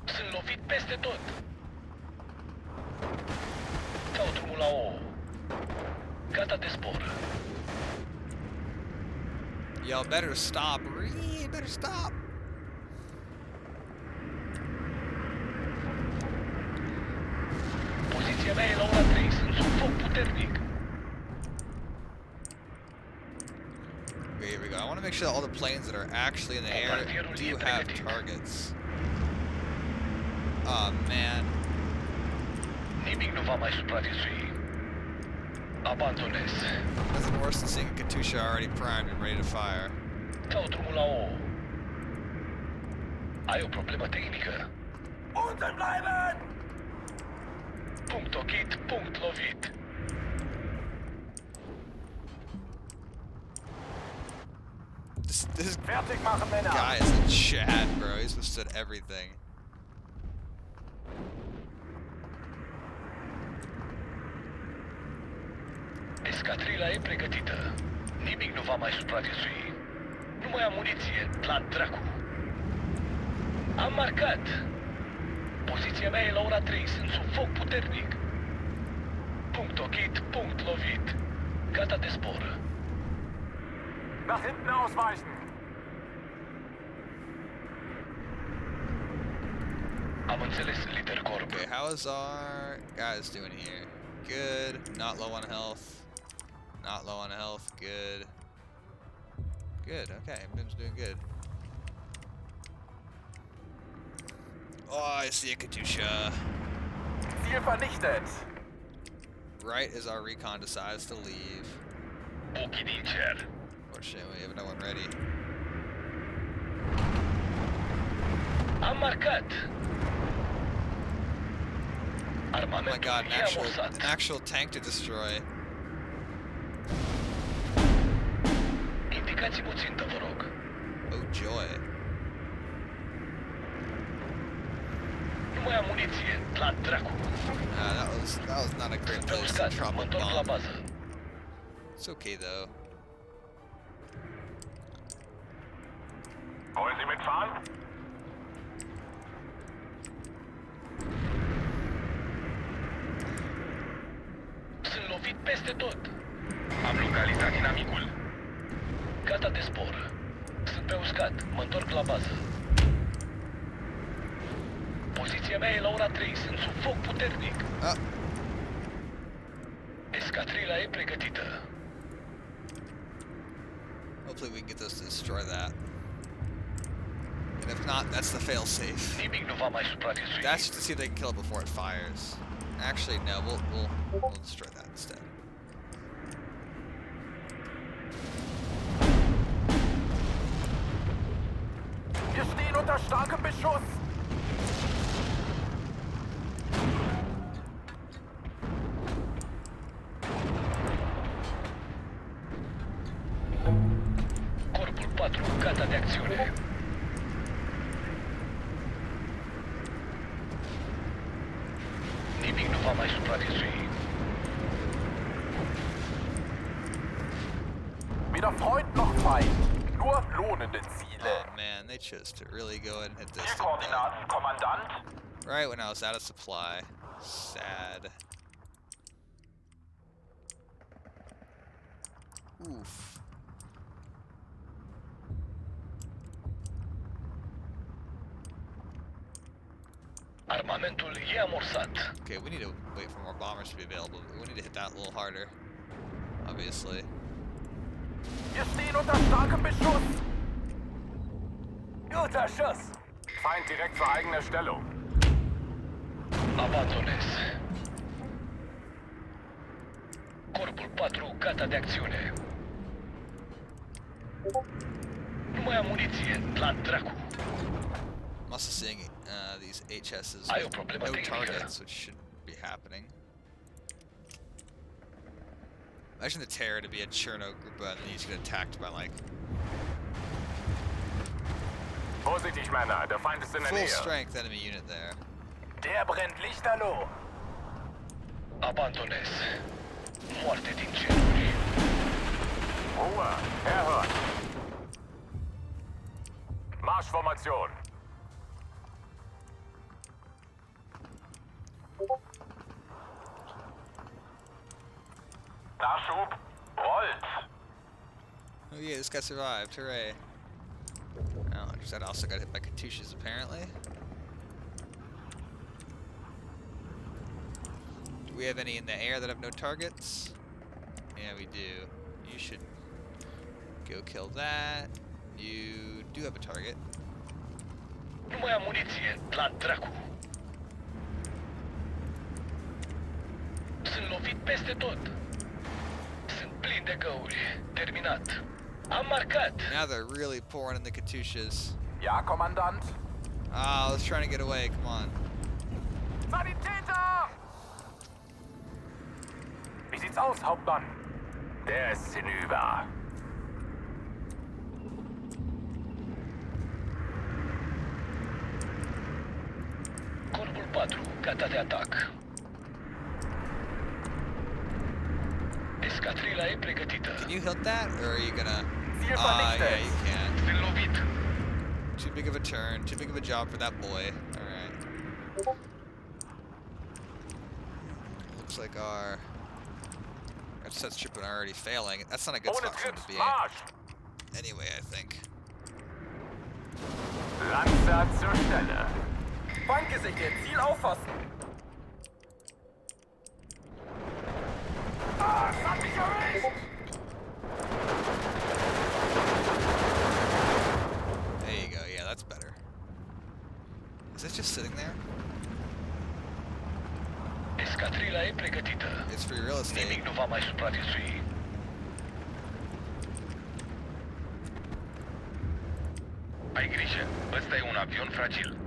E: Sunt lovit peste tot. Dau drumul la O. Gata de zbor.
A: Y'all better stop. Better stop.
E: Poziția mea e la ora 3, sunt sub foc puternic.
A: Okay, here we go. I want to make sure that all the planes that are actually in the air do have targets. Oh, man.
E: Nimic nu va mai supraviețui. Abandonez.
A: Nothing worse than seeing a Katusha already primed and ready to fire.
E: Dau drumul la O. Ai o problemă tehnică.
D: Unten bleiben!
E: Punct ochit, punct lovit.
A: This
B: Fertig machen, Männer!
A: guy is a Chad, bro. He's withstood everything.
E: Escadrila e pregătită. Nimic nu va mai supraviețui. Nu mai am muniție, la dracu. Am marcat. Poziția mea e la ora 3, sunt sub foc puternic. Punct ochit, punct lovit. Gata de zbor.
B: Nach hinten ausweichen!
E: Am înțeles, lider corp.
A: Okay, how is our guys doing here? Good. Not low on health. Not low on health. Good. Good. Okay, everyone's doing good. Oh, I see a Katusha.
D: Ziel vernichtet!
A: Right as our recon decides to leave.
E: Ochii din cer.
A: Fortunately, we have no one ready.
E: Am marcat.
A: Oh my
E: Armamentul
A: god,
E: e amosat.
A: an actual tank to destroy.
E: Indicați-mi o țintă, vă rog.
A: Oh joy.
E: Nu mai am muniție, la dracu.
A: That was not a great
E: Sunt pe
A: place to
E: uscat,
A: drop
E: mă
A: a
E: întorc la
A: bomb.
E: bază.
A: It's okay though.
B: Wollen Sie mitfahren?
E: Sunt lovit peste tot.
C: Am localizat inamicul.
E: Gata de zbor. Sunt pe uscat, mă întorc la bază. Poziția mea e la ora 3, sunt sub foc puternic.
A: Ah,
E: Escadrila e pregătită.
A: hopefully we can get those to destroy that. And if not, that's the fail-safe.
E: Nimic nu va mai supraviețui.
A: That's just to see if they can kill it before it fires. Actually, no, we'll destroy that instead.
D: Wir stehen unter starkem Beschuss!
E: Corpul 4, gata de acțiune. Nimic nu va mai supraviețui.
D: Weder Freund noch Feind, nur lohnende Ziele.
A: Oh man, they chose to really go ahead and hit this thing
C: Zielkoordinaten, Kommandant.
A: down. Right when I was out of supply. Sad. Oof.
E: Armamentul e amorsat.
A: Okay, we need to wait for more bombers to be available. We need to hit that a little harder. Obviously.
D: Wir stehen unter starkem Beschuss! Guter Schuss!
B: Feind direkt vor eigener Stellung.
E: Abandonez. Corpul 4, gata de acțiune. Nu mai am muniție, la dracu.
A: I'm also seeing these HSs
E: Ai o
A: with
E: problemă
A: no
E: tehnică.
A: targets, which should be happening. Imagine the terror to be a Cherno group and then you just get attacked by like
B: Vorsichtig, Männer, der Feind ist in der
A: full
B: Nähe.
A: strength enemy unit there.
D: Der brennt lichterloh!
E: Abandonez. Moarte din ceruri.
B: Ruhe, erhört. Marschformation.
C: Nachschub. Rollt.
A: Oh yeah, this guy survived. Hooray. Oh, that also got hit by Katyushas apparently. Do we have any in the air that have no targets? Yeah, we do. You should go kill that. You do have a target.
E: Nu mai am muniție, la dracu. Sunt lovit peste tot. Sunt plin de găuri. Terminat. Am marcat.
A: Now they're really pouring in the Katyushas.
D: Ja, Kommandant.
A: Ah, I was trying to get away. Come on.
D: Sanitäter! Wie sieht's aus, Hauptmann?
B: Der ist hinüber.
E: Corpul 4, gata de atac. Escadrila e pregătită.
A: Can you hit that, or are you gonna?
D: Ziel
A: Ah,
D: vernichtet.
A: yeah, you can.
E: Sunt lovit.
A: Too big of a turn. Too big of a job for that boy. All right. Looks like our set stripping are already failing. That's not a good
B: Ohne
A: spot for him
B: Tritt,
A: to be in.
B: Marsch!
A: Anyway, I think.
B: Lanzer zur Stelle.
D: Feind gesichtet. Ziel auffassen.
B: Ah, es hat mich erwischt!
A: There you go. Yeah, that's better. Is it just sitting there?
E: Escadrila e pregătită.
A: It's free real estate.
E: Nimic nu va mai supraviețui. Ai grijă, ăsta e un avion fragil.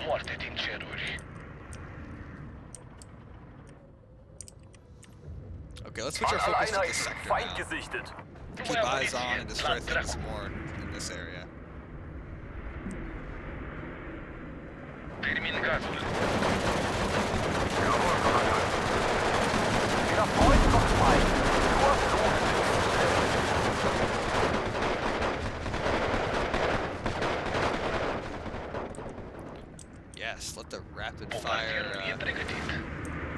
E: Moarte din ceruri.
A: Okay, let's switch our
D: Alle
A: focus to the
D: Einheiten.
A: sector
D: Feind
A: now.
D: gesichtet.
E: Nu
A: Keep
E: mai am
A: eyes on
E: muniție,
A: and destroy
E: la
A: things
E: dracu.
A: more in this area.
E: Termin gazul.
B: Jawohl, Kommandant.
D: Weder Freund noch Feind. Nur Lohn.
A: Yes, let the rapid
E: Bombardierul e
A: fire
E: pregătit.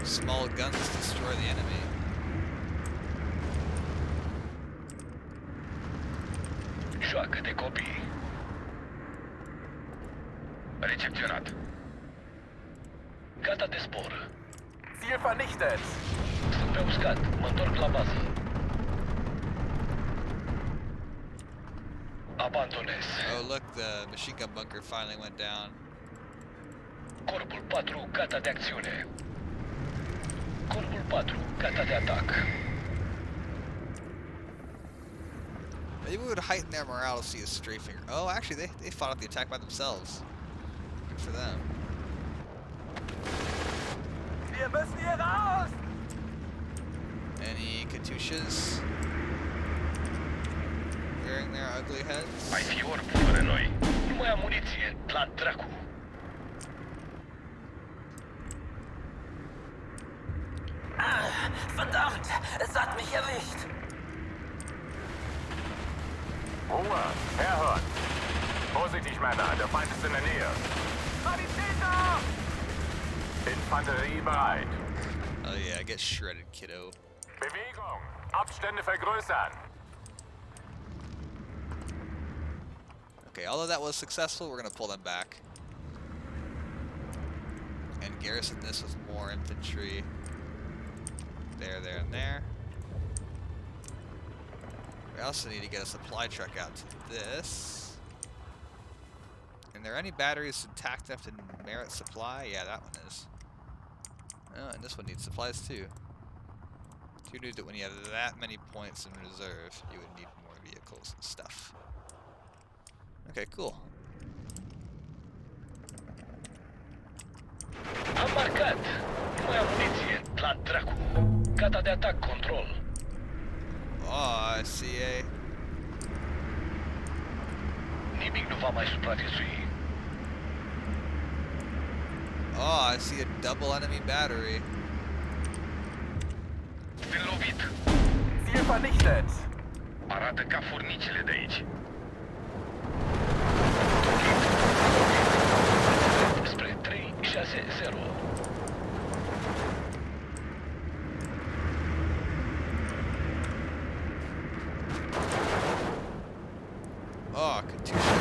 A: small guns destroy the enemy.
E: Joacă de copii. Recepționat. Gata de zbor.
D: Ziel vernichtet.
E: Sunt pe uscat. Mă întorc la bază. Abandonez.
A: Oh, look, the machine gun bunker finally went down.
E: Corpul 4, gata de acțiune. Corpul 4, gata de atac.
A: Maybe we would heighten their morale to see a strafing. Oh, actually, they fought off the attack by themselves. Good for them.
D: Wir müssen hier raus.
A: Any Katyushas rearing their ugly heads?
E: Ai fi orb fără noi. Nu mai am muniție. La dracu.
F: Verdammt, es hat mich erwischt.
B: Ruhe, herhören. Vorsichtig, Männer, der Feind ist in der Nähe.
D: Sanitäter!
B: Infanterie bereit.
A: Oh yeah, get shredded, kiddo.
B: Bewegung, Abstände vergrößern.
A: Okay, although that was successful, we're gonna pull them back. And garrison this with more infantry. There, there, and there. We also need to get a supply truck out to this. And there any batteries intact enough to merit supply? Yeah, that one is. Oh, and this one needs supplies too. Who knew that when you have that many points in reserve, you would need more vehicles and stuff. Okay, cool.
E: Am marcat. Nu mai am muniție. La dracu. Gata de atac, control.
A: Oh, I see a...
E: Nimic nu va mai supraviețui.
A: Oh, I see a double enemy battery.
E: Sunt lovit.
D: Ziel vernichtet.
E: Arată ca furnicile de aici. Spre 3-6-0.
A: Oh, Katusha.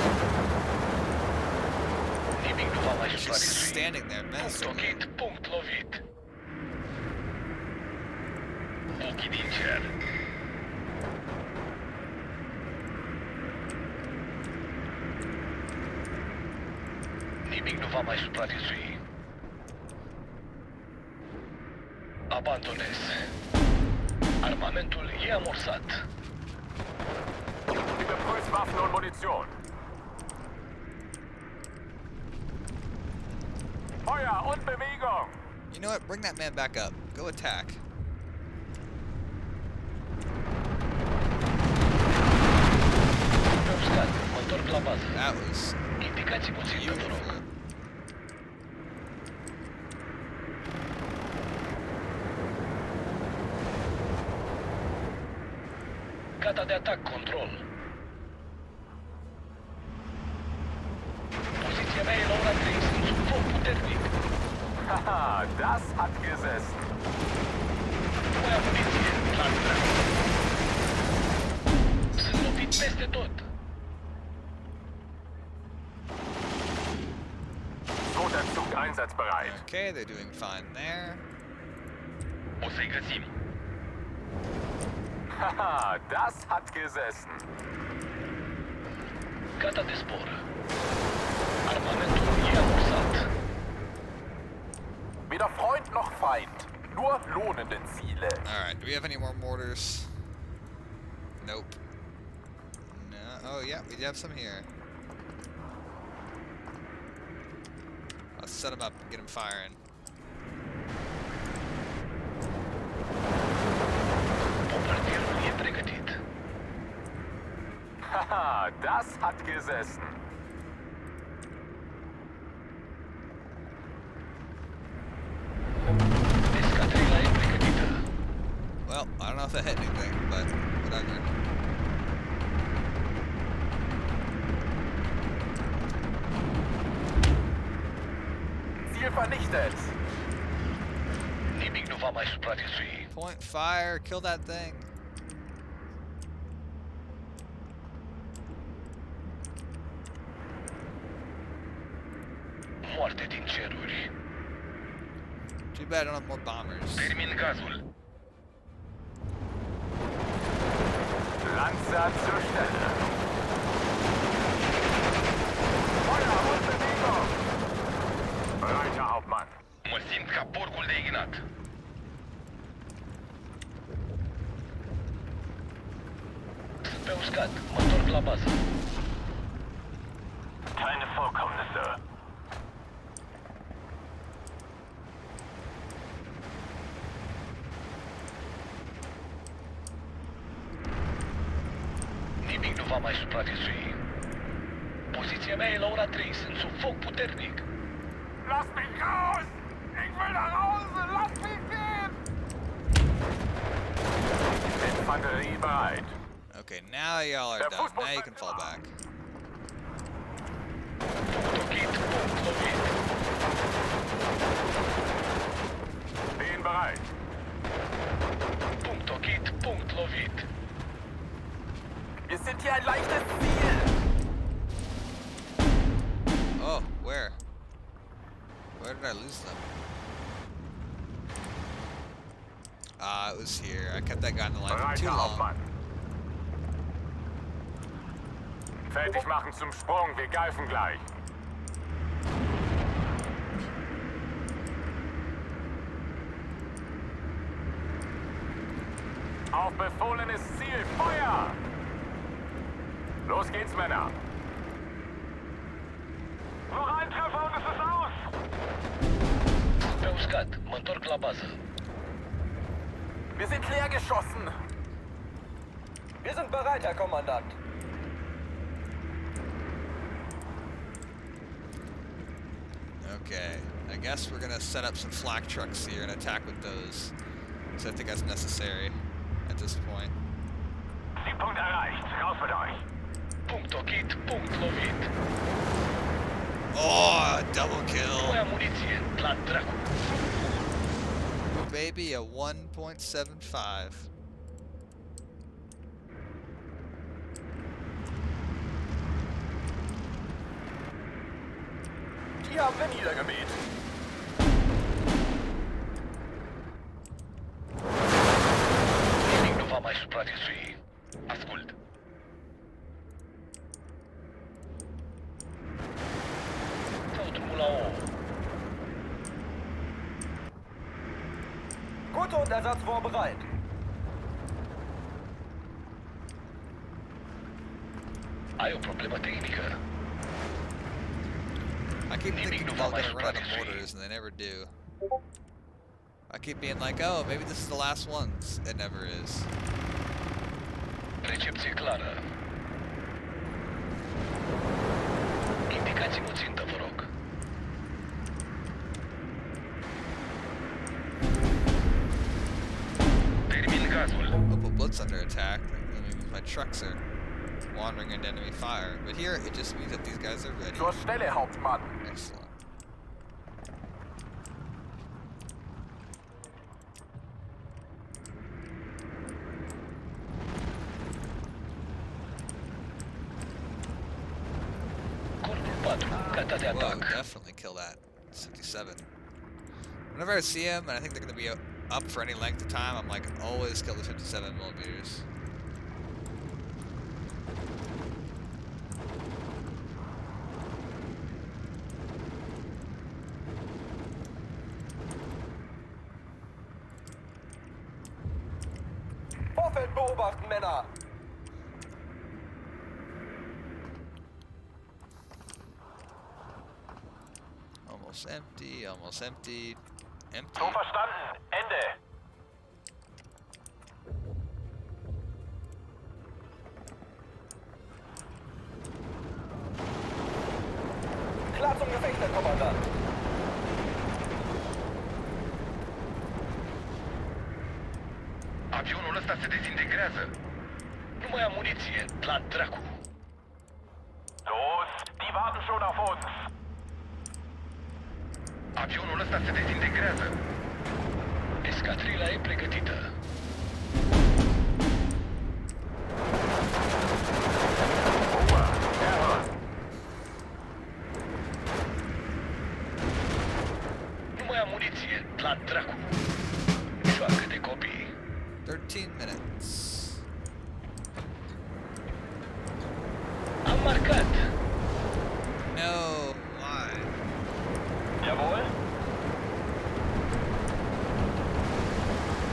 E: Nimic nu va mai
A: She's
E: supraviețui.
A: standing there
E: Punct
A: menacingly.
E: ochit, punct lovit. Ochii din cer. Nimic nu va mai supraviețui. Abandonez. Armamentul e amorsat.
B: Überprüft Waffen und Munition. Feuer und Bewegung.
A: You know what? Bring that man back up. Go attack.
E: Pe uscat, mă întorc la bază.
A: That was
E: Indicații puțin, vă rog.
A: beautiful.
E: Gata de atac, control. Poziția mea e la ora 3, sunt sub foc puternic.
B: Haha, das hat gesessen.
E: Nu mai am muniție, la dracu. Sunt lovit peste tot.
B: Zweiter Zug einsatzbereit.
A: Okay, they're doing fine there.
E: O să-i găsim.
B: Haha, das hat gesessen.
E: Gata de zbor. Armamentul e amorsat.
D: Weder Freund noch Feind. Nur lohnende Ziele.
A: Alright, do we have any more mortars? Nope. No. Oh, yeah, we do have some here. Let's set them up and get them firing.
E: Bombardierul e pregătit.
B: Haha, das hat gesessen.
E: Escadrila e pregătită.
A: Well, I don't know if that hit anything, but whatever.
D: Ziel vernichtet.
E: Nimic nu va mai supraviețui.
A: Point fire, kill that thing.
E: Moarte din ceruri.
A: Too bad I don't have more bombers.
E: Termin gazul.
B: Lanzer zur Stelle. Feuer und Bewegung. Breiter Hauptmann.
E: Mă simt ca porcul de ignat. Sunt pe uscat. Mă întorc la bază.
B: Keine Vorkommnisse.
E: Nimic nu va mai supraviețui. Poziția mea e la ora 3. Sunt sub foc puternic.
B: Lass mich raus! Ich will nach Hause! Lass mich gehen! Infanterie bereit.
A: Okay, now y'all are done. Now you can fall back.
E: Punct ochit, punct lovit.
B: Stehen bereit.
E: Punct ochit, punct lovit.
D: Wir sind hier ein leichtes Ziel.
A: Oh, where? Where did I lose them? Ah, it was here. I kept that guy in the line for too
B: Breiter
A: long.
B: Hauptmann. Fertig machen zum Sprung. Wir greifen gleich. Auf befohlenes Ziel. Feuer! Los geht's, Männer. Noch ein Treffer und es ist aus!
E: Sunt pe uscat. Mă întorc la bază.
D: Wir sind leer geschossen.
F: Wir sind bereit, Herr Kommandant.
A: Okay, I guess we're gonna set up some flak trucks here and attack with those. So I think that's necessary at this point.
B: Siegpunkt erreicht. Raus mit euch.
E: Punct ochit, punct lovit.
A: Oh, double
E: Nu mai
A: kill.
E: am muniție. La dracu.
A: Ooh, baby, a 1.75.
D: Die haben wir niedergemäht.
E: Nimic nu va mai supraviețui. Ascult. Dau drumul la O.
F: Gute und Ersatzrohr bereit.
E: Ai o problemă tehnică.
A: I keep
E: Nimic
A: thinking
E: nu
A: they're
E: va mai
A: gonna run out of
E: supraviețui.
A: mortars, and they never do. I keep being like, oh, maybe this is the last ones. It never is.
E: Recepție clară. Indicați-mi o țintă, vă rog. Termin gazul.
A: Oh, but Blitz under attack. That means my trucks are wandering into enemy fire. But here, it just means that these guys are ready.
D: Zur Stelle, Hauptmann.
A: Excellent.
E: Corpul 4, gata de
A: Whoa,
E: atac.
A: definitely kill that. 67. Whenever I see them, and I think they're going to be up for any length of time, I'm like, always kill the 57 millimeters.
F: Vorfeld beobachten, Männer.
A: Almost empty, almost empty, empty.
C: So verstanden. Ende.
F: Klar zum Gefecht, Herr Kommandant.
E: Avionul ăsta se dezintegrează. Nu mai am muniție. La dracu.
C: Los, die warten schon auf uns.
E: Avionul ăsta se dezintegrează. Escadrila e pregătită. Nu mai am muniție. La dracu. Joacă de copii.
A: 13 minutes.
E: Am marcat.
A: No, why?
F: Jawohl.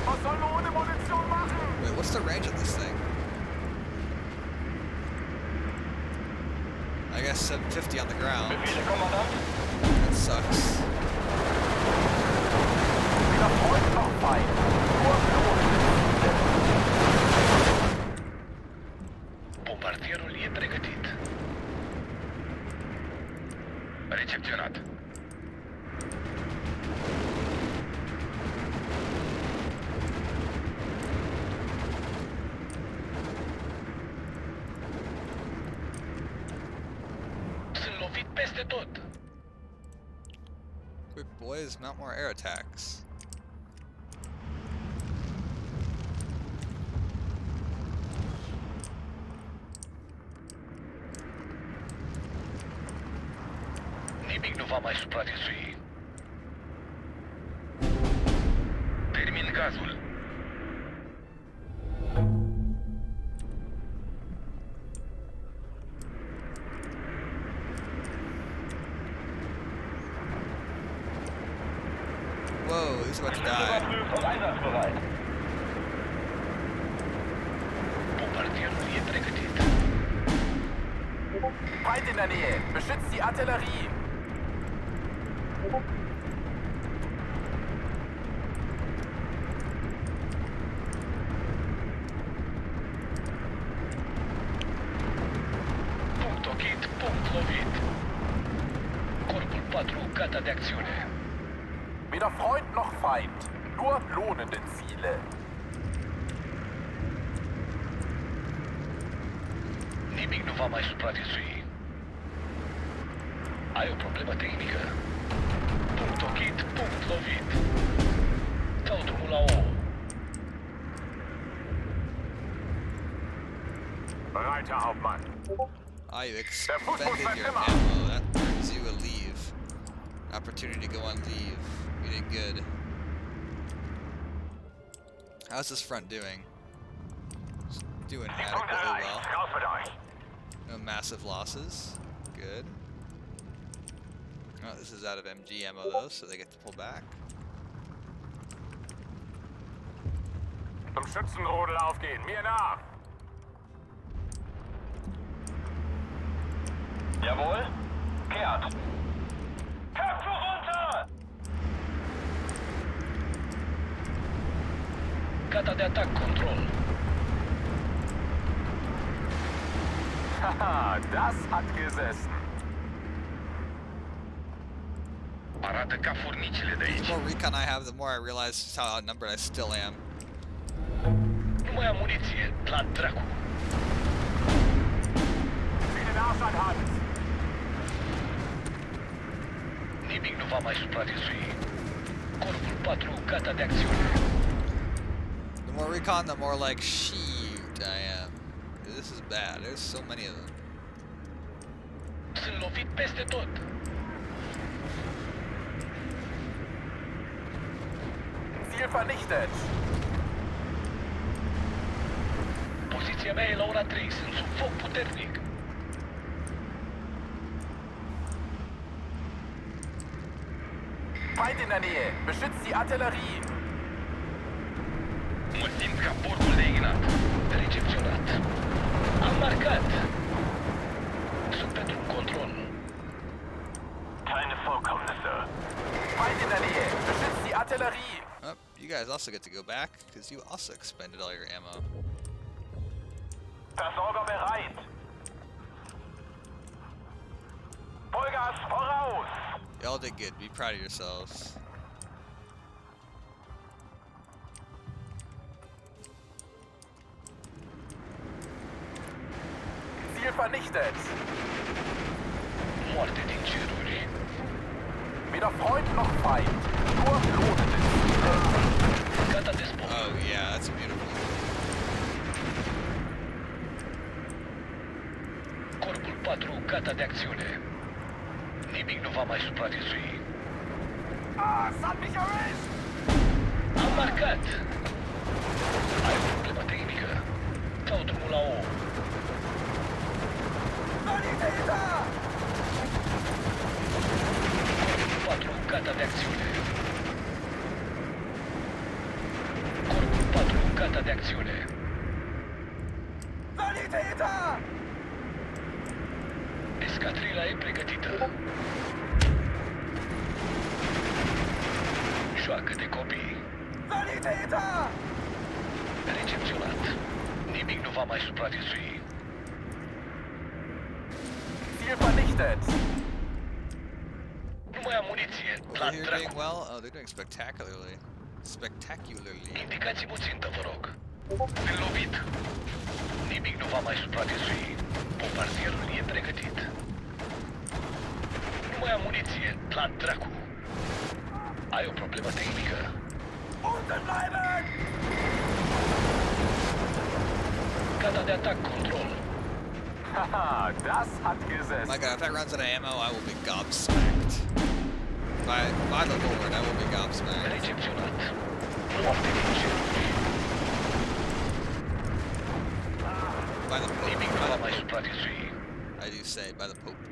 D: Was sollen wir ohne Munition machen?
A: Wait, what's the range of this thing? I guess 750 on the ground.
F: Befehle, Kommandant.
A: That sucks.
D: Weder Freund noch Feind. Nur lohnende Ziele.
E: Bombardierul e pregătit. Recepționat. Sunt lovit peste tot.
A: Quick boys, mount more air attacks.
E: Nimic nu va mai supraviețui. Termin gazul.
A: Whoa, he's about to die.
F: Überprüft und einsatzbereit.
E: Bombardierul e pregătit.
D: Feind in der Nähe. Beschützt die Artillerie.
E: Punct ochit, punct lovit. Corpul 4, gata de acțiune.
D: Weder Freund noch Feind. Nur lohnende Ziele.
E: Nimic nu va mai supraviețui. Ai o problemă tehnică. Punct ochit, punct lovit. Dau drumul la O.
C: Bereit, Herr Hauptmann.
A: Ah, you
C: Fußball
A: expended your
C: immer.
A: ammo. That earns you a leave. Opportunity to go on leave. You did good. How's this front doing? It's doing adequately well.
B: Raus mit euch!
A: No massive losses. Good. Oh, this is out of MG ammo though, so they get to pull back.
B: Zum Schützenrodel aufgehen, mir nach!
C: Jawohl. Kehrt. Köpfe runter!
E: Gata de atac, control.
B: Haha, das hat gesessen.
E: Arată ca furnicile de
A: The
E: aici.
A: more recon I have, the more I realize just how outnumbered I still am.
E: Nu mai am muniție, la dracu.
B: Zieh den Arsch an Hand!
E: Nimic nu va mai supraviețui. Corpul 4, gata de acțiune.
A: The more recon, the more like, shoot, I am. This is bad. There's so many of them.
E: Sunt lovit peste tot.
D: Ziel vernichtet.
E: Poziția mea e la ora 3, sunt sub foc puternic.
D: Feind in der Nähe. Beschützt die Artillerie.
E: Mă simt ca porcul de ignat. Recepționat. Am marcat. Sunt pentru control.
B: Keine Vorkommnisse.
D: Feind in der Nähe. Beschützt die Artillerie.
A: Oh, you guys also get to go back, because you also expended all your ammo.
B: Versorger bereit! Vollgas voraus!
A: Y'all did good. Be proud of yourselves.
D: Ziel vernichtet.
E: Moarte din ceruri.
D: Weder Freund noch Feind. Nur lohnende Ziele.
E: Gata de sport.
A: Oh yeah, that's beautiful.
E: Corpul 4, gata de acțiune. Nimic nu va mai supraviețui.
B: Ah, es hat mich erwischt!
E: Am marcat. Ai o problemă tehnică. Dau drumul la O. Corpul 4, gata de acțiune. Corpul 4, gata de acțiune. Escadrila e pregătită. Joacă de copii. Recepționat. Nimic nu va mai supraviețui.
D: Ziel vernichtet.
E: Nu mai am muniție. La
A: Over here doing
E: dracu.
A: well? Oh, they're doing spectacularly. Spectacularly.
E: Indicați-mă țintă, vă rog. Sunt lovit. Nimic nu va mai supraviețui. Bombardierul e pregătit. Nu mai am muniție. La dracu. Ai o problemă tehnică. Gata de atac, control.
B: Haha, das hat
A: My
B: gesessen.
A: god, if that runs out of ammo, I will be gobsmacked. By the Lord, I will be gobsmacked.
E: Recepționat. Moarte din ceruri.
A: By the Pope.
E: Nimic nu
A: By
E: va
A: the
E: mai
A: Pope.
E: supraviețui.
A: I do say, by the Pope.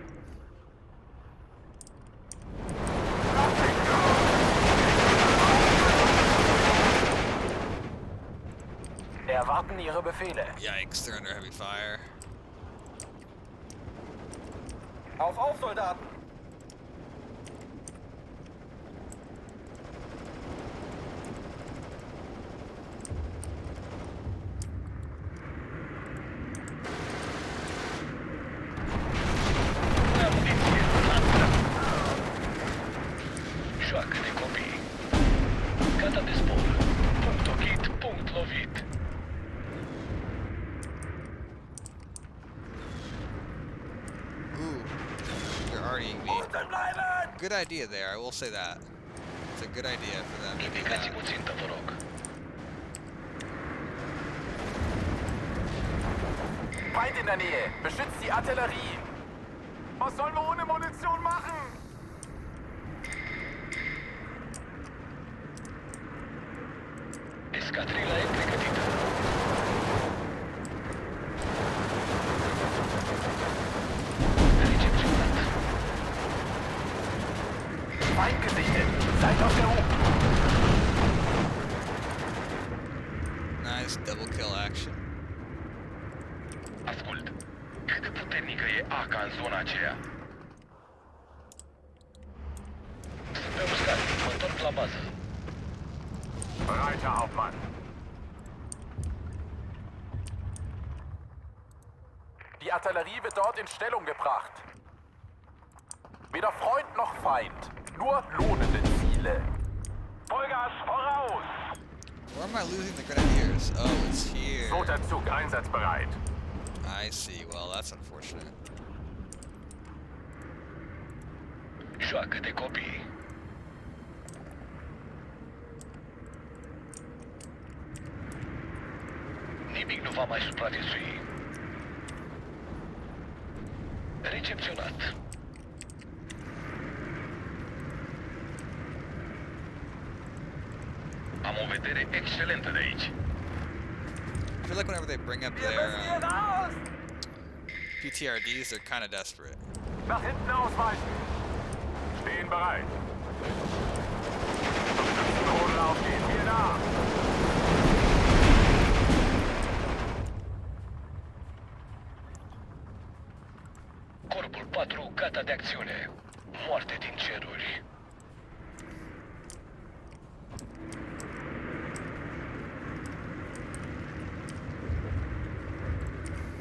F: Erwarten Ihre Befehle.
A: Yikes, they're under heavy fire.
F: Auf, Soldaten!
E: Nu mai am muniție. La dracu. Joacă de copii. Gata de spor. Punct ochit, punct lovit.
A: Ooh, they're already me. Good idea there, I will say that. It's a good idea for them to do that.
E: Indicați-mă țintă, vă rog.
D: Feind in der Nähe. Beschützt die Artillerie.
B: Was sollen wir ohne Munition machen?
E: Escadrila e pregătită. Recepționat.
D: Feind gesichtet. Seid auf der Hut.
A: Nice double kill action.
E: Ascult. Cât de puternică e ACA în zona aceea? Sunt pe uscat. Mă întorc la bază.
B: Breiter Hauptmann.
D: Die Artillerie wird dort in Stellung gebracht. Weder Freund noch Feind. Nur lohnende Ziele.
B: Vollgas voraus!
A: Where am I losing the grenadiers? Oh, it's here.
B: Zweiter Zug einsatzbereit.
A: I see. Well, that's unfortunate.
E: Joacă de copii. Nimic nu va mai supraviețui. Recepționat. Am o vedere excelentă de aici.
A: I feel like whenever they bring up their PTRDs, they're kind of desperate.
B: Nach hinten ausweichen. Stehen bereit. Notlauf gehen wir nach.
E: Corpul 4 gata de acțiune. Moarte din ceruri.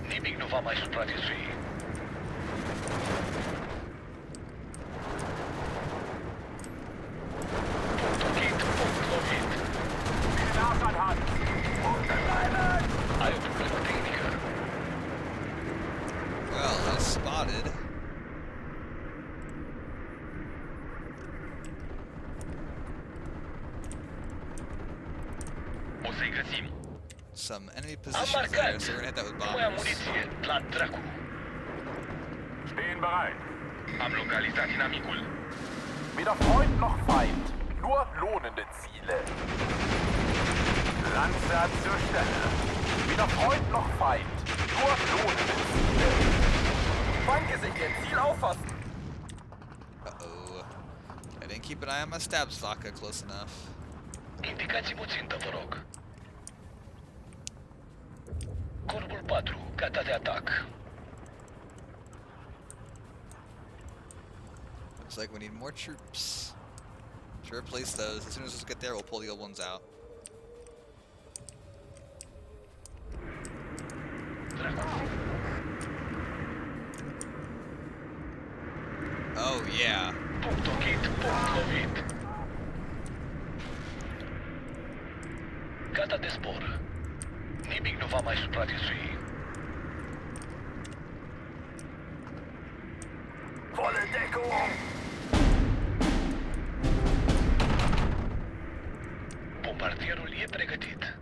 E: Nimic nu va mai supraviețui. Punct ochit, punct lovit.
B: Den Abstand hat.
E: Ai o problemă tehnică.
A: Well, I spotted.
E: O să-i găsim.
A: Some enemy
E: Am
A: positions
E: marcat.
A: there, so we're gonna hit that with
E: Nu mai am
A: bombers.
E: muniție. La dracu.
B: Stehen bereit.
E: Am localizat inamicul.
D: Weder Freund noch Feind. Nur lohnende Ziele.
B: Landsat zur Stelle.
D: Weder Freund noch Feind. Nur lohnende Ziele.
F: Feind gesichtet. Ziel auffassen.
A: Uh-oh. I didn't keep an eye on my stab vodka close enough.
E: Indicați-mi o țintă, vă rog. Corpul 4, gata de atac.
A: Looks like we need more troops to replace those. As soon as those get there, we'll pull the old ones out.
E: Dracu.
A: Oh, yeah.
E: Punct ochit, punct lovit. Gata de zbor. Nimic nu va mai supraviețui.
F: Volle Deckung.
E: Bombardierul e pregătit.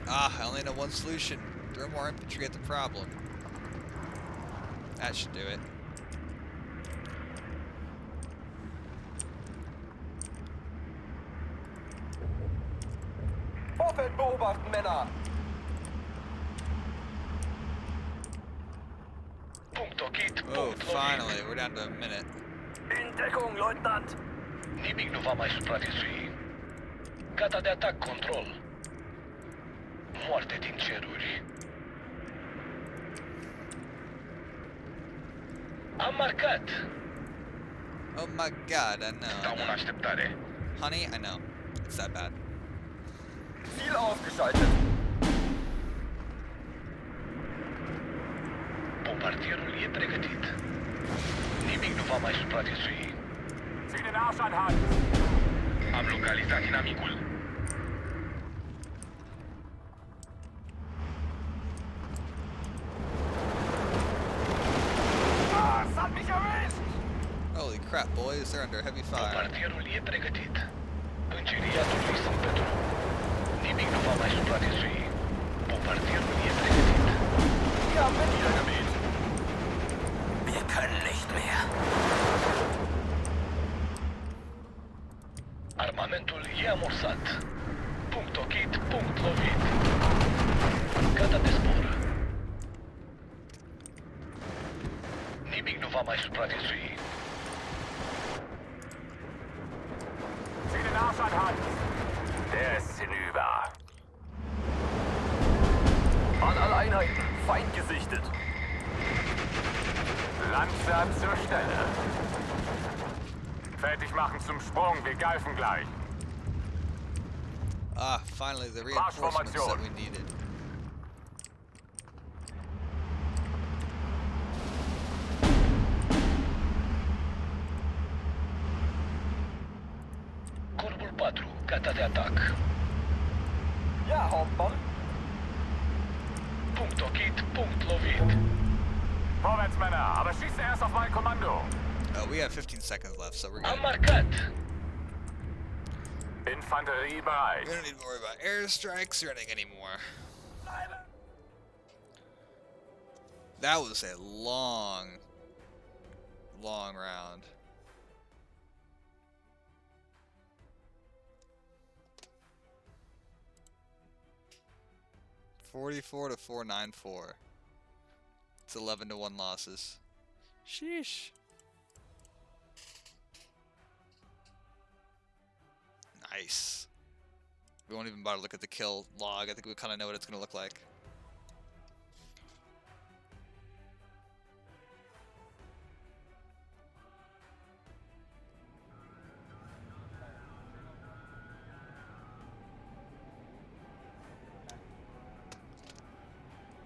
A: Ah, I only know one solution. Throw more infantry at the problem. That should do it.
F: Vorfeld beobachten, Männer.
E: Punct ochit,
A: Oh,
E: punct
A: finally,
E: lovit.
A: we're down to a minute.
F: In Deckung, Leutnant.
E: Nimic nu va mai supraviețui. Gata de atac, control. Moarte din ceruri. Am marcat.
A: Oh my god, I know. I
E: Stau în
A: know.
E: așteptare.
A: Honey, I know. It's that bad.
F: Ziel ausgeschaltet.
E: Bombardierul e pregătit. Nimic nu va mai supraviețui.
B: Zieh den Arsch an Hand.
E: Am localizat inamicul.
B: Ah, es hat mich erwischt.
A: Holy crap, boys, they're under heavy fire.
E: Bombardierul e pregătit. Închiriatului sunt pe drum. Nimic nu va mai supraviețui. Bombardierul e pregătit.
F: Wir haben ihn niedergemäht. Wir können nicht mehr.
E: lansat. Punct ochit, punct lovit. Gata de zbor. Nimic nu va mai supraviețui.
B: Zieh den Arsch an, Hans. Der ist hinüber.
C: An alle Einheiten, Feind gesichtet.
B: Langsam zur Stelle. Fertig machen zum Sprung, wir greifen gleich.
A: Ah, finally the reinforcements that we needed.
E: Corbul 4, gata de atac.
F: Ja, Hauptmann.
E: Punct ochit, punct lovit.
B: Vorwärts, Männer, aber schießt erst auf mein Kommando.
A: We have 15 seconds left, so we're
E: Am
A: good.
E: marcat.
B: Infanterie bereit.
A: We don't need to worry about airstrikes or anything anymore. That was a long round. $44 to $494. It's 11 to 1 losses. Sheesh. Nice. We won't even bother to look at the kill log. I think we kind of know what it's going to look like.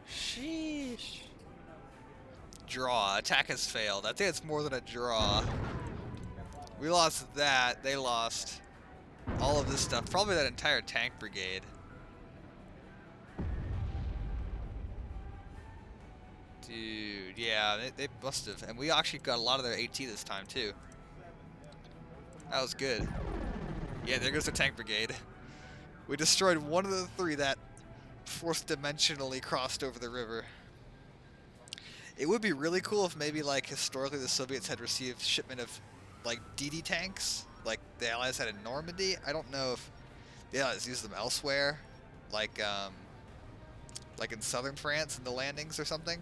A: Sheesh. Draw. Attack has failed. I think it's more than a draw. We lost that. They lost all of this stuff. Probably that entire tank brigade. Dude, yeah, they must have. And we actually got a lot of their AT this time, too. That was good. Yeah, there goes the tank brigade. We destroyed one of the three that fourth dimensionally crossed over the river. It would be really cool if maybe, like, historically the Soviets had received shipment of, like, DD tanks, like the Allies had in Normandy. I don't know if the Allies used them elsewhere, like in southern France in the landings or something.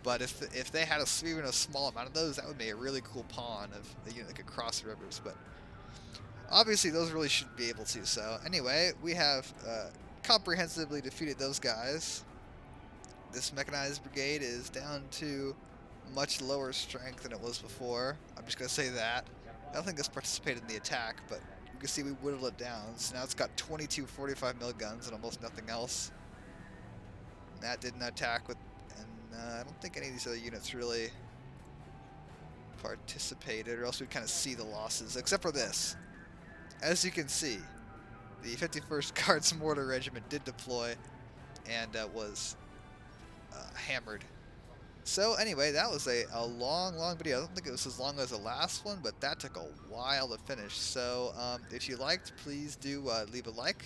A: But if they had even a small amount of those, that would make a really cool pawn of a unit that could cross the rivers. But obviously, those really shouldn't be able to. So anyway, we have comprehensively defeated those guys. This mechanized brigade is down to much lower strength than it was before. I'm just going to say that. I don't think it's participated in the attack, but you can see we whittled it down. So now it's got 22 45 mil guns and almost nothing else. And that didn't attack with, and I don't think any of these other units really participated, or else we'd kind of see the losses, except for this. As you can see, the 51st Guards Mortar Regiment did deploy and was hammered. So anyway, that was a long video. I don't think it was as long as the last one, but that took a while to finish. So if you liked, please do leave a like,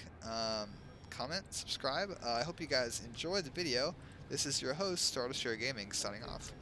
A: comment, subscribe. I hope you guys enjoyed the video. This is your host, Stardust Gaming, signing off.